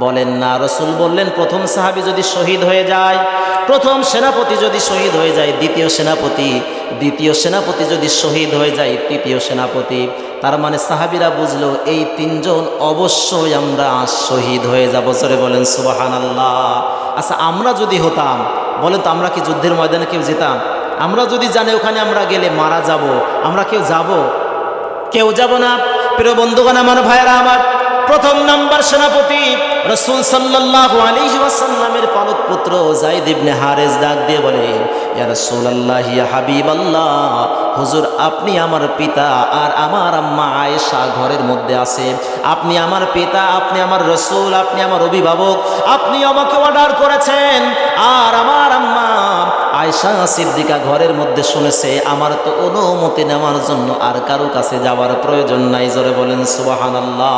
[SPEAKER 1] বলেন না। রাসূল বললেন, প্রথম সাহাবী যদি শহীদ হয়ে যায়, প্রথম সেনাপতি যদি শহীদ হয়ে যায়, দ্বিতীয় সেনাপতি যদি শহীদ হয়ে যায়, তৃতীয় সেনাপতি। তার মানে সাহাবীরা বুঝলো এই 3 জন অবশ্যই আমরা শহীদ হয়ে যাব। জোরে বলেন সুবহানাল্লাহ। আচ্ছা, আমরা যদি হতাম, বলেন তো, আমরা কি যুদ্ধের ময়দানে কেউ যেতাম? আমরা যদি জানি ওখানে আমরা গেলে মারা যাব, আমরা কেউ যাব? কেউ যাব না। প্রিয় বন্ধুগণ, আমার ভাইয়েরা আমার, প্রথম নাম্বার সেনাপতি রাসূল সাল্লাল্লাহু আলাইহি ওয়াসাল্লামের পালক পুত্র যায়েদ ইবনে হারেস ডাক দিয়ে বলেন, ইয়া রাসূলুল্লাহ, ইয়া হাবিবাল্লাহ, হুজুর, আপনি আমার পিতা আর আমার আম্মা আয়েশা ঘরের মধ্যে আছে। আপনি আমার পিতা, আপনি আমার রাসূল, আপনি আমার অভিভাবক, আপনি আমাকে অর্ডার করেছেন। আর আমার আম্মা আয়েশা সিদ্দিকা ঘরের মধ্যে শুনেছে। আমার তো অনুমতি নেওয়ার জন্য আর কারো কাছে যাওয়ার প্রয়োজন নাই। জোরে বলেন সুবহানাল্লাহ।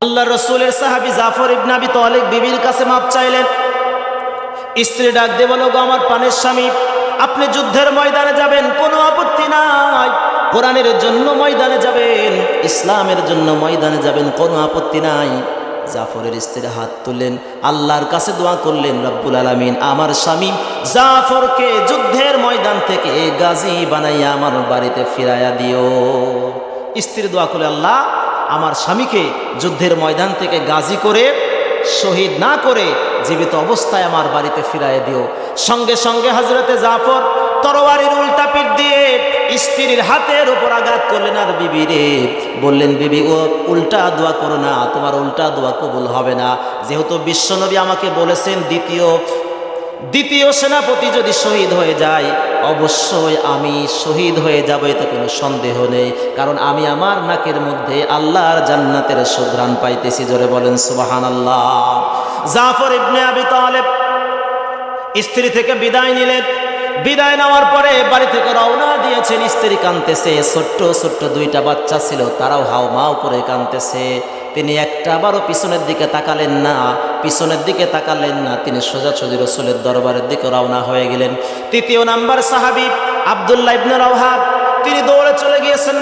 [SPEAKER 1] আল্লাহর রাসূলের সাহাবী জাফর ইবনে আবি তালেব বিবির কাছে মাপ চাইলেন। স্ত্রী ডাক দিয়ে বলল, গো আমার প্রাণের স্বামী, আপনি যুদ্ধের ময়দানে যাবেন, কোনো আপত্তি নাই। কোরআনের জন্য ময়দানে যাবেন, ইসলামের জন্য ময়দানে যাবেন, কোনো আপত্তি নাই। জাফরের স্ত্রী হাত তুললেন, আল্লাহর কাছে দোয়া করলেন, রব্বুল আলামিন, আমার স্বামী জাফরকে যুদ্ধের ময়দান থেকে গাজী বানাইয়া আমার বাড়িতে ফিরাইয়া দিও। স্ত্রী দোয়া করলে, আল্লাহ, আমার স্বামীকে যুদ্ধের ময়দান থেকে গাজী করে, শহীদ না করে জীবিত অবস্থায় আমার বাড়িতে ফিরাইয়া দিও। সঙ্গে সঙ্গে হযরতে জাফর তরবারির উল্টা পিঠ দিয়ে স্ত্রীর হাতের উপর আঘাত করলেন। আর বিবিরে বললেন, বিবি, ও উল্টা দোয়া করো না, তোমার উল্টা দোয়া কবুল হবে না। যেহেতু বিশ্বনবী আমাকে বলেছেন দ্বিতীয় সেনাপতি যদি শহীদ হয়ে যায়, অবশ্যই আমি শহীদ হয়ে যাব, এতে কোনো সন্দেহ নেই। কারণ আমি আমার নাকের মধ্যে আল্লাহর জান্নাতের সুঘ্রাণ পাইতেছি। জোরে বলেন সুবহানাল্লাহ। জাফর ইবনে আবি তালেব স্ত্রী থেকে বিদায় নিলেন। বিদায় নেওয়ার পরে বাড়ি থেকে রওনা দিয়েছেন। স্ত্রী কাঁদতেছে, ছোট্ট ছোট্ট 2টা বাচ্চা ছিল, তারাও হাও মাও করে কাঁদতেছে। তিনি একটাবারও পিছনের দিকে তাকালেন না, তিনি সোজাসুজি রাসূলের দরবারের দিকে রওনা হয়ে গেলেন। তৃতীয় নাম্বার সাহাবী আব্দুল্লাহ ইবনে রাওয়াহা, তিনি দৌড়ে চলে গিয়েছেন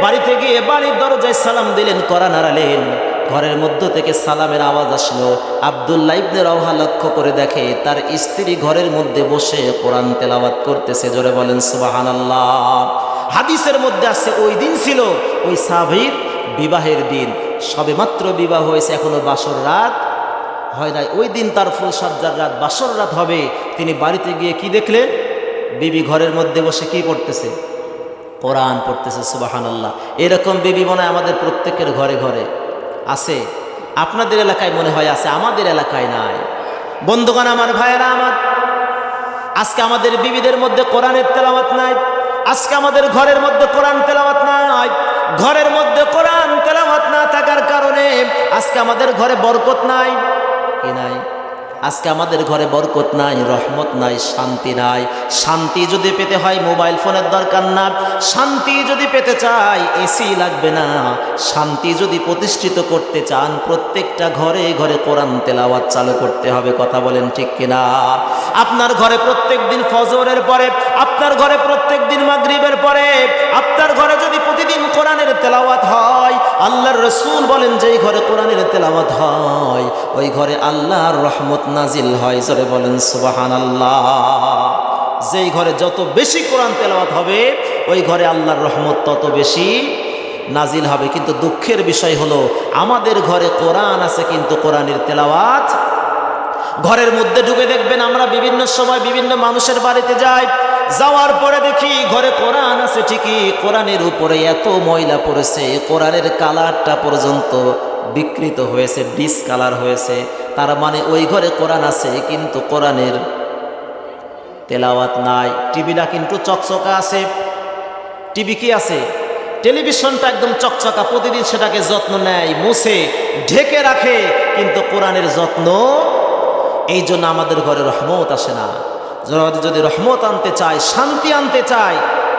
[SPEAKER 1] বাড়িতে গিয়ে বাড়ির দরজায় সালাম দিলেন, কড়া নাড়ালেন। ঘরের মধ্য থেকে সালামের আওয়াজ আসলো। আব্দুল্লাহ ইবনে রাওয়াহা লক্ষ্য করে দেখে তার স্ত্রী ঘরের মধ্যে বসে কোরআন তেলাওয়াত করতেছে। জোরে বলেন সুবহানাল্লাহ। হাদিসের মধ্যে আছে ওই দিন ছিল ওই সাহাবীর বিবাহের দিন। সবেমাত্র বিবাহ হয়েছে, এখনো বাসর রাত হয় নাই। ওই দিন তার ফুলসজ্জার রাত, বাসর রাত হবে। তিনি বাড়িতে গিয়ে কি দেখলেন? বিবি ঘরের মধ্যে বসে কি পড়তেছে? কোরআন পড়তেছে। সুবহানাল্লাহ। এরকম বিবি মনে হয় আমাদের প্রত্যেকের ঘরে ঘরে আছে। আপনাদের এলাকায় মনে হয় আছে, আমাদের এলাকায় নাই। বন্ধুগণ, আমার ভাইয়েরা আমার, আজকে আমাদের বিবিদের মধ্যে কোরআনের তেলাওয়াত নাই। আজকে আমাদের ঘরের মধ্যে কোরআন তেলাওয়াত নাই। ঘরের মধ্যে কোরআন তেলাওয়াত না থাকার কারণে আজকে আমাদের ঘরে বরকত নাই। কি নাই? আজকে আমাদের ঘরে বরকত নাই, রহমত নাই, শান্তি নাই। শান্তি যদি পেতে হয় মোবাইল ফোনের দরকার না। শান্তি যদি পেতে চাই এসি লাগবে না। শান্তি যদি প্রতিষ্ঠিত করতে চান প্রত্যেকটা ঘরে ঘরে কোরআন তেলাওয়াত চালু করতে হবে। কথা বলেন ঠিক কিনা? আপনার ঘরে প্রত্যেক দিন ফজরের পরে, আপনার ঘরে প্রত্যেক দিন মাগরিবের পরে, আপনার ঘরে যদি প্রতিদিন কোরআনের তেলাওয়াত হয়, আল্লাহর রাসূল বলেন যেই ঘরে কোরআনের তেলাওয়াত হয় ওই ঘরে আল্লাহর রহমত নাজিল হয়। জোরে বলেন সুবহানাল্লাহ। যেই ঘরে যত বেশি কোরআন তেলাওয়াত হবে ওই ঘরে আল্লাহর রহমত তত বেশি নাজিল হবে। কিন্তু দুঃখের বিষয় হলো আমাদের ঘরে কোরআন আছে কিন্তু কোরআনের তেলাওয়াত ঘরের মধ্যে ঢুকে দেখবেন আমরা বিভিন্ন সময় বিভিন্ন মানুষের বাড়িতে যাই, যাওয়ার পরে দেখি ঘরে কোরআন আছে ঠিকই, কোরআনের উপরে এত ময়লা পড়েছে, কোরআনের কালারটা পর্যন্ত বিকৃত হয়েছে, ডিসকালার হয়েছে। তার মানে ওই ঘরে কোরআন আছে কিন্তু কোরআনের তেলাওয়াত নাই। টিভিটা কিন্তু চকচকা আছে, টিভি কি আছে, টেলিভিশনটা একদম চকচকা, প্রতিদিন সেটাকে যত্ন নেয়, মুছে ঢেকে রাখে, কিন্তু কোরআনের যত্ন। এই জন্য আমাদের ঘরে রহমত আসে না। যদি রহমত আনতে চায়, শান্তি আনতে চায়,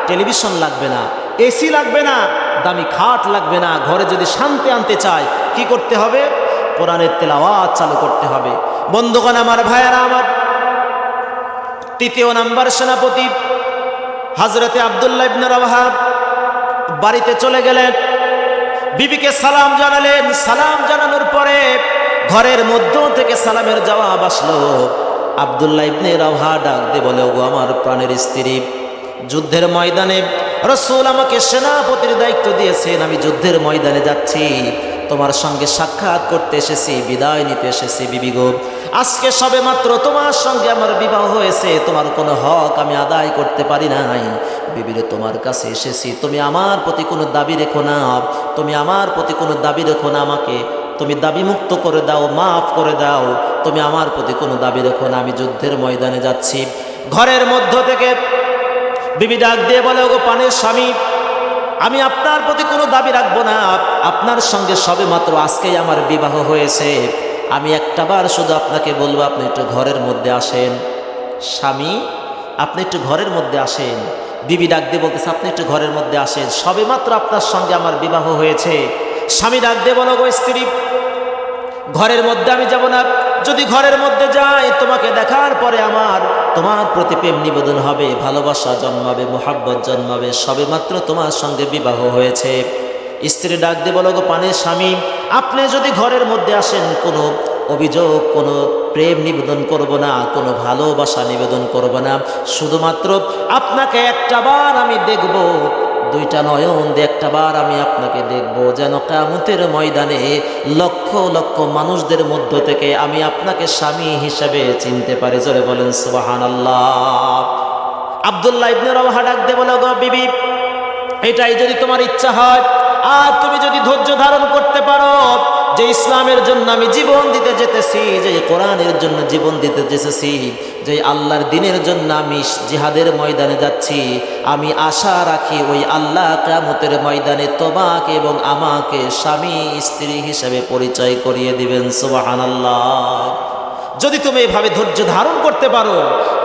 [SPEAKER 1] টেলিভিশন লাগবে না, এসি লাগবে না, দামি খাট লাগবে না। ঘরে যদি শান্তি আনতে চায় কি করতে হবে? কোরআনের তেলাওয়াত চালু করতে হবে। বন্ধুগণ আমার, ভাইয়ারা আমার, তৃতীয় নাম্বার সেনাপতি হযরতে আব্দুল্লাহ ইবনে রাওয়াহা বাড়িতে চলে গেলেন, বিবিকে সালাম জানালেন। সালাম জানানোর পরে ঘরের মধ্য থেকে সালামের জবাব আসলো। আব্দুল্লাহ ইবনে রাওয়াহা ডাক দিয়ে বলে, ওগো আমার প্রাণের স্ত্রী, যুদ্ধের ময়দানে রাসূল আমাকে সেনাপতির দায়িত্ব দিয়েছেন, আমি যুদ্ধের ময়দানে যাচ্ছি, তোমার সঙ্গে সাক্ষাৎ করতে এসেছি, বিদায় নিতে এসেছি। বিবি গো, আজকে সবে মাত্র তোমার সঙ্গে আমার বিবাহ হয়েছে, তোমার কোনো হক আমি আদায় করতে পারি নাই। বিবিরে, তোমার কাছে এসেছি, তুমি আমার প্রতি কোনো দাবি রেখো না, তুমি আমার প্রতি কোনো দাবি রেখো না, আমাকে তুমি দাবি মুক্ত করে দাও, মাফ করে দাও, তুমি আমার প্রতি কোনো দাবি রেখো না, আমি যুদ্ধের ময়দানে যাচ্ছি। ঘরের মধ্য থেকে বিবি ডাক দিয়ে বলে, ওগো প্রাণের স্বামী, আমি আপনার প্রতি কোনো দাবি রাখবো না, আপনার সঙ্গে সবে মাত্র আজকেই আমার বিবাহ হয়েছে, আমি একটাবার শুধু আপনাকে বলবো, আপনি একটু ঘরের মধ্যে আসেন। স্বামী, আপনি একটু ঘরের মধ্যে আসেন। বিবি ডাক দিয়ে বলতেছে, আপনি একটু ঘরের মধ্যে আসেন, সবে মাত্র আপনার সঙ্গে আমার বিবাহ হয়েছে। স্বামী ডাক দিয়ে বলো, গো স্ত্রী, ঘরের মধ্যে আমি যাব না, যদি ঘরের মধ্যে যাই তোমাকে দেখার পরে আমার তোমার প্রতি প্রেম নিবেদন হবে, ভালোবাসা জন্মাবে, মোহাব্বত জন্মাবে, সবে মাত্র তোমার সঙ্গে বিবাহ হয়েছে। স্ত্রী ডাক দিয়ে বলো, গো প্রাণের স্বামী, আপনি যদি ঘরের মধ্যে আসেন, কোনো অভিযোগ, কোনো প্রেম নিবেদন করব না, কোনো ভালোবাসা নিবেদন করব না, শুধুমাত্র আপনাকে একটাবার আমি দেখব, দুইটা নয়ন দিয়ে একটাবার আমি আপনাকে দেখব, যেন কিয়ামতের ময়দানে লক্ষ লক্ষ মানুষদের মধ্য থেকে আমি আপনাকে স্বামী হিসেবে চিনতে পারি। জোরে বলেন সুবহানাল্লাহ। আব্দুল্লাহ ইবনে রাওয়াহা ডাক দিয়ে বলে, গো বিবি, এটাই যদি তোমার ইচ্ছা হয় আর তুমি যদি ধৈর্য ধারণ করতে পারো, যে ইসলামের জন্য আমি জীবন দিতে যেতেছি, যে কোরআনের জন্য জীবন দিতে যেতেছি, যে আল্লাহর দ্বীনের জন্য আমি জিহাদের ময়দানে যাচ্ছি, আমি আশা রাখি ওই আল্লাহ কিয়ামতের ময়দানে তোমাকে এবং আমাকে স্বামী স্ত্রী হিসেবে পরিচয় করিয়ে দিবেন। সুবহানাল্লাহ। যদি তুমি এভাবে ধৈর্য ধারণ করতে পারো,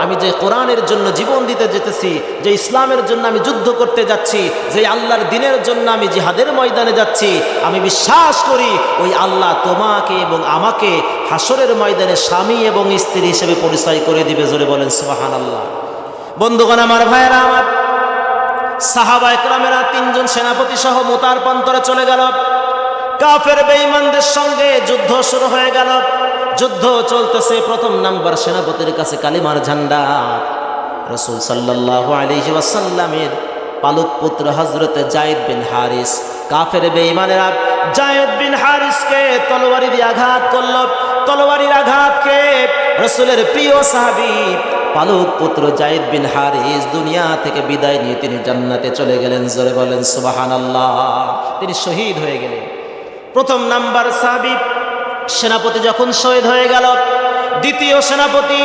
[SPEAKER 1] আমি যে কোরআনের জন্য জীবন দিতে যেতেছি, যে ইসলামের জন্য আমি যুদ্ধ করতে যাচ্ছি, যে আল্লাহর দ্বীনের জন্য আমি জিহাদের ময়দানে যাচ্ছি, আমি বিশ্বাস করি ওই আল্লাহ তোমাকে এবং আমাকে হাসরের ময়দানে স্বামী এবং স্ত্রী হিসেবে পরিচয় করে দিবে। জোরে বলেন সুবহানাল্লাহ। বন্ধুগণ আমার, ভাইয়েরা আমার, সাহাবা একরামেরা তিনজন সেনাপতি সহ মুতার প্রান্তরে চলে গেল। কাফের বেঈমানদের সঙ্গে যুদ্ধ শুরু হয়ে গেল। যুদ্ধ চলতেছে, প্রথম নাম্বার সেনাপতির কাছে কালিমার ঝান্ডা। রাসূল সাল্লাল্লাহু আলাইহি ওয়াসাল্লামের পালক পুত্র হযরত যায়েদ বিন হারিস, কাফের বেঈমানেরা যায়েদ বিন হারিসকে তলোয়ারি দিয়ে আঘাত করল। তলোয়ারির আঘাতকে রাসূলের প্রিয় সাহাবী পালক পুত্র যায়েদ বিন হারিস দুনিয়া থেকে বিদায় নিয়ে তিনি জান্নাতে চলে গেলেন। জোরে বলেন সুবহানাল্লাহ। তিনি শহীদ হয়ে গেলেন। প্রথম নাম্বার সাহাবী সেনাপতি যখন শহীদ হয়ে গেল, দ্বিতীয় সেনাপতি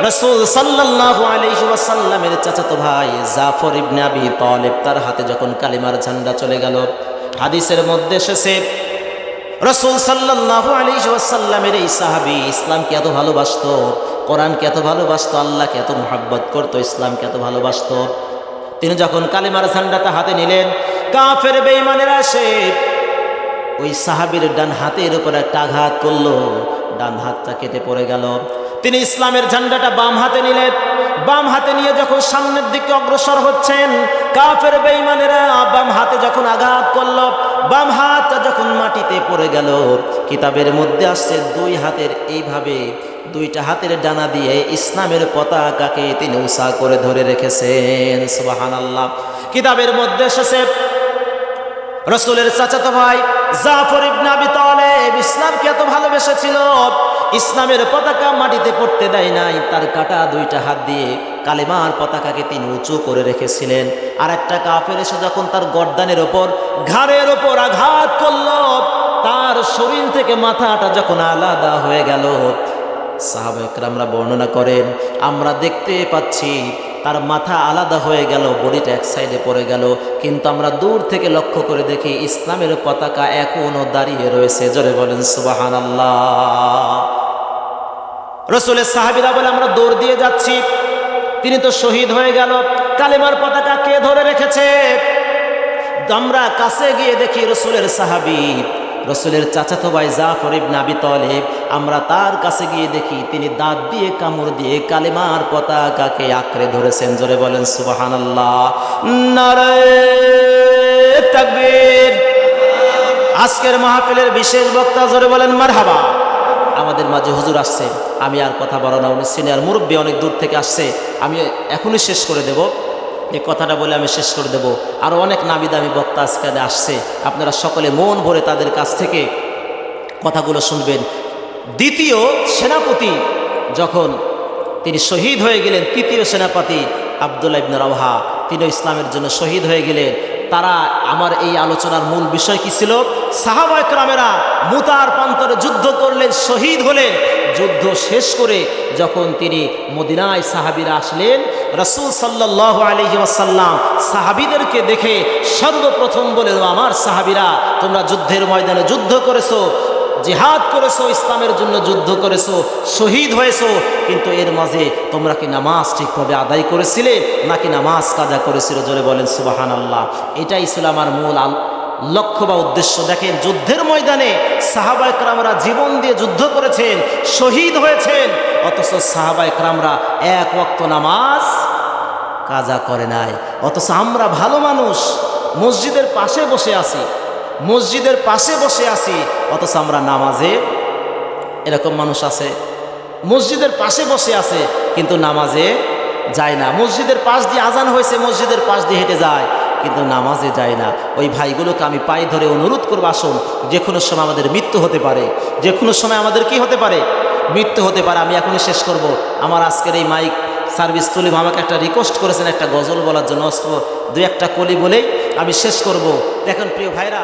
[SPEAKER 1] রাসূল সাল্লাল্লাহু আলাইহি ওয়াসাল্লামের চাচাতো ভাই জাফর ইবনে আবি তালিব, তার হাতে যখন কালিমার ঝান্ডা চলে গেল, হাদিসের মধ্যে এসেছে রাসূল সাল্লাল্লাহু আলাইহি ওয়াসাল্লামের এই সাহাবী ইসলামকে এত ভালোবাসতো, কোরআনকে এত ভালোবাসতো, আল্লাহকে এত মুহাব্বত করতো, ইসলামকে এত ভালোবাসতো, তিনি যখন কালিমার ঝান্ডাটা হাতে নিলেন, কাফের বেঈমানেরা এসে ওই সাহাবীর ডান হাতের উপর একটা আঘাত করলো, ডান হাতটা কেটে পড়ে গেল। তিনি ইসলামের ঝান্ডাটা বাম হাতে নিলেন। বাম হাতে নিয়ে যখন সামনের দিকে অগ্রসর হচ্ছেন, কাফের বেঈমানেরা বাম হাতে যখন আঘাত করলো, বাম হাতটা যখন মাটিতে পড়ে গেল, কিতাবের মধ্যে আসছে দুই হাতের এইভাবে দুইটা হাতের ডানা দিয়ে ইসলামের পতাকাকে তিনি উঁচা করে ধরে রেখেছেন। সুবহানাল্লাহ। কিতাবের মধ্যে এসেছে রাসূলের চাচাতো ভাই জাফর ইবনে আবি তালিব ইসলামকে এত ভালোবেসেছিল, ইসলামের পতাকা মাটিতে পড়তে দেয় নাই, তার কাটা দুইটা হাত দিয়ে কালেমার পতাকাকে তিনি উঁচু করে রেখেছিলেন। আর একটা কাফের এসে যখন তার গর্দানের ওপর ঘাড়ের ওপর আঘাত করল, তার শরীর থেকে মাথাটা যখন আলাদা হয়ে গেল, সাহাবা একরামরা বর্ণনা করেন আমরা দেখতে পাচ্ছি তার মাথা আলাদা হয়ে গেল, বডিটা এক সাইডে পড়ে গেল, কিন্তু আমরা দূর থেকে লক্ষ্য করে দেখি ইসলামের পতাকা এখনো দাঁড়িয়ে রয়েছে। জোরে বলেন সুবহানাল্লাহ। রাসূলের সাহাবীরা বলে আমরা দৌড় দিয়ে যাচ্ছি, তিনি তো শহীদ হয়ে গেল, কালেমার পতাকা কে ধরে রেখেছে? আমরা কাছে গিয়ে দেখি রাসূলের সাহাবী, রাসূলের চাচাতো ভাই জাফর ইবনে আবি তালিব, আমরা তার কাছে গিয়ে দেখি তিনি দাঁত দিয়ে কামড় দিয়ে কালেমার পতাকাকে আঁকড়ে ধরেছেন। জোরে বলেন সুবহানাল্লাহ। নারে তাকবীর। আজকের মাহফিলের বিশেষ বক্তা, জোরে বলেন মারহাবা। আমাদের মাঝে হুজুর আসছে, আমি আর কথা বলা না, উনি সিনিয়র মুরব্বী, অনেক দূর থেকে আসছে, আমি এখনই শেষ করে দেব, এই কথাটা বলে আমি শেষ করে দেব। আরও অনেক নামি দামি বক্তা আজকে আসছে, আপনারা সকলে মন ভরে তাদের কাছ থেকে কথাগুলো শুনবেন। দ্বিতীয় সেনাপতি যখন তিনি শহীদ হয়ে গেলেন, তৃতীয় সেনাপতি আব্দুল্লাহ ইবনে রাওহা, তিনি ইসলামের জন্য শহীদ হয়ে গেলেন। তারা, আমার এই আলোচনার মূল বিষয় কি ছিল? সাহাবা একরামেরা মুতার প্রান্তরে যুদ্ধ করলেন, শহীদ হলেন। যুদ্ধ শেষ করে যখন তিনি মদিনায় সাহাবীরা আসলেন, রাসূল সাল্লাল্লাহু আলাইহি ওয়াসাল্লাম সাহাবীদেরকে দেখে সর্বপ্রথম বলেন, আমার সাহাবীরা তোমরা যুদ্ধের ময়দানে যুদ্ধ করেছো, জিহাদ করেছো, ইসলামের জন্য যুদ্ধ করেছো, শহীদ হয়েছো, কিন্তু এর মাঝে তোমরা কি নামাজ ঠিকভাবে আদায় করেছিলে নাকি নামাজ কাজা করেছিল? জোরে বলেন সুবহানাল্লাহ। এটাই ছিল আমার মূল লক্ষ্য বা উদ্দেশ্য। দেখেন, যুদ্ধের ময়দানে সাহাবা একরামরা জীবন দিয়ে যুদ্ধ করেছেন, শহীদ হয়েছেন, অথচ সাহাবা একরামরা এক ওয়াক্ত নামাজ কাজা করে নাই। অথচ আমরা ভালো মানুষ, মসজিদের পাশে বসে আছি, মসজিদের পাশে বসে আছি, অথচ আমরা নামাজে, এরকম মানুষ আছে মসজিদের পাশে বসে আছে কিন্তু নামাজে যায় না। মসজিদের পাশ দিয়ে আজান হয়েছে, মসজিদের পাশ দিয়ে হেঁটে যায়, কিন্তু নামাজে যায় না। ওই ভাইগুলোকে আমি পায়ে ধরে অনুরোধ করবো, আসুন, যে কোনো সময় আমাদের মৃত্যু হতে পারে, যে কোনো সময় আমাদের কি হতে পারে? মৃত্যু হতে পারে। আমি এখনই শেষ করব। আমার আজকের এই মাইক সার্ভিস তুলিম আমাকে একটা রিকোয়েস্ট করেছেন একটা গজল বলার জন্য, দু একটা কলি বলেই আমি শেষ করব। দেখেন প্রিয় ভাইরা,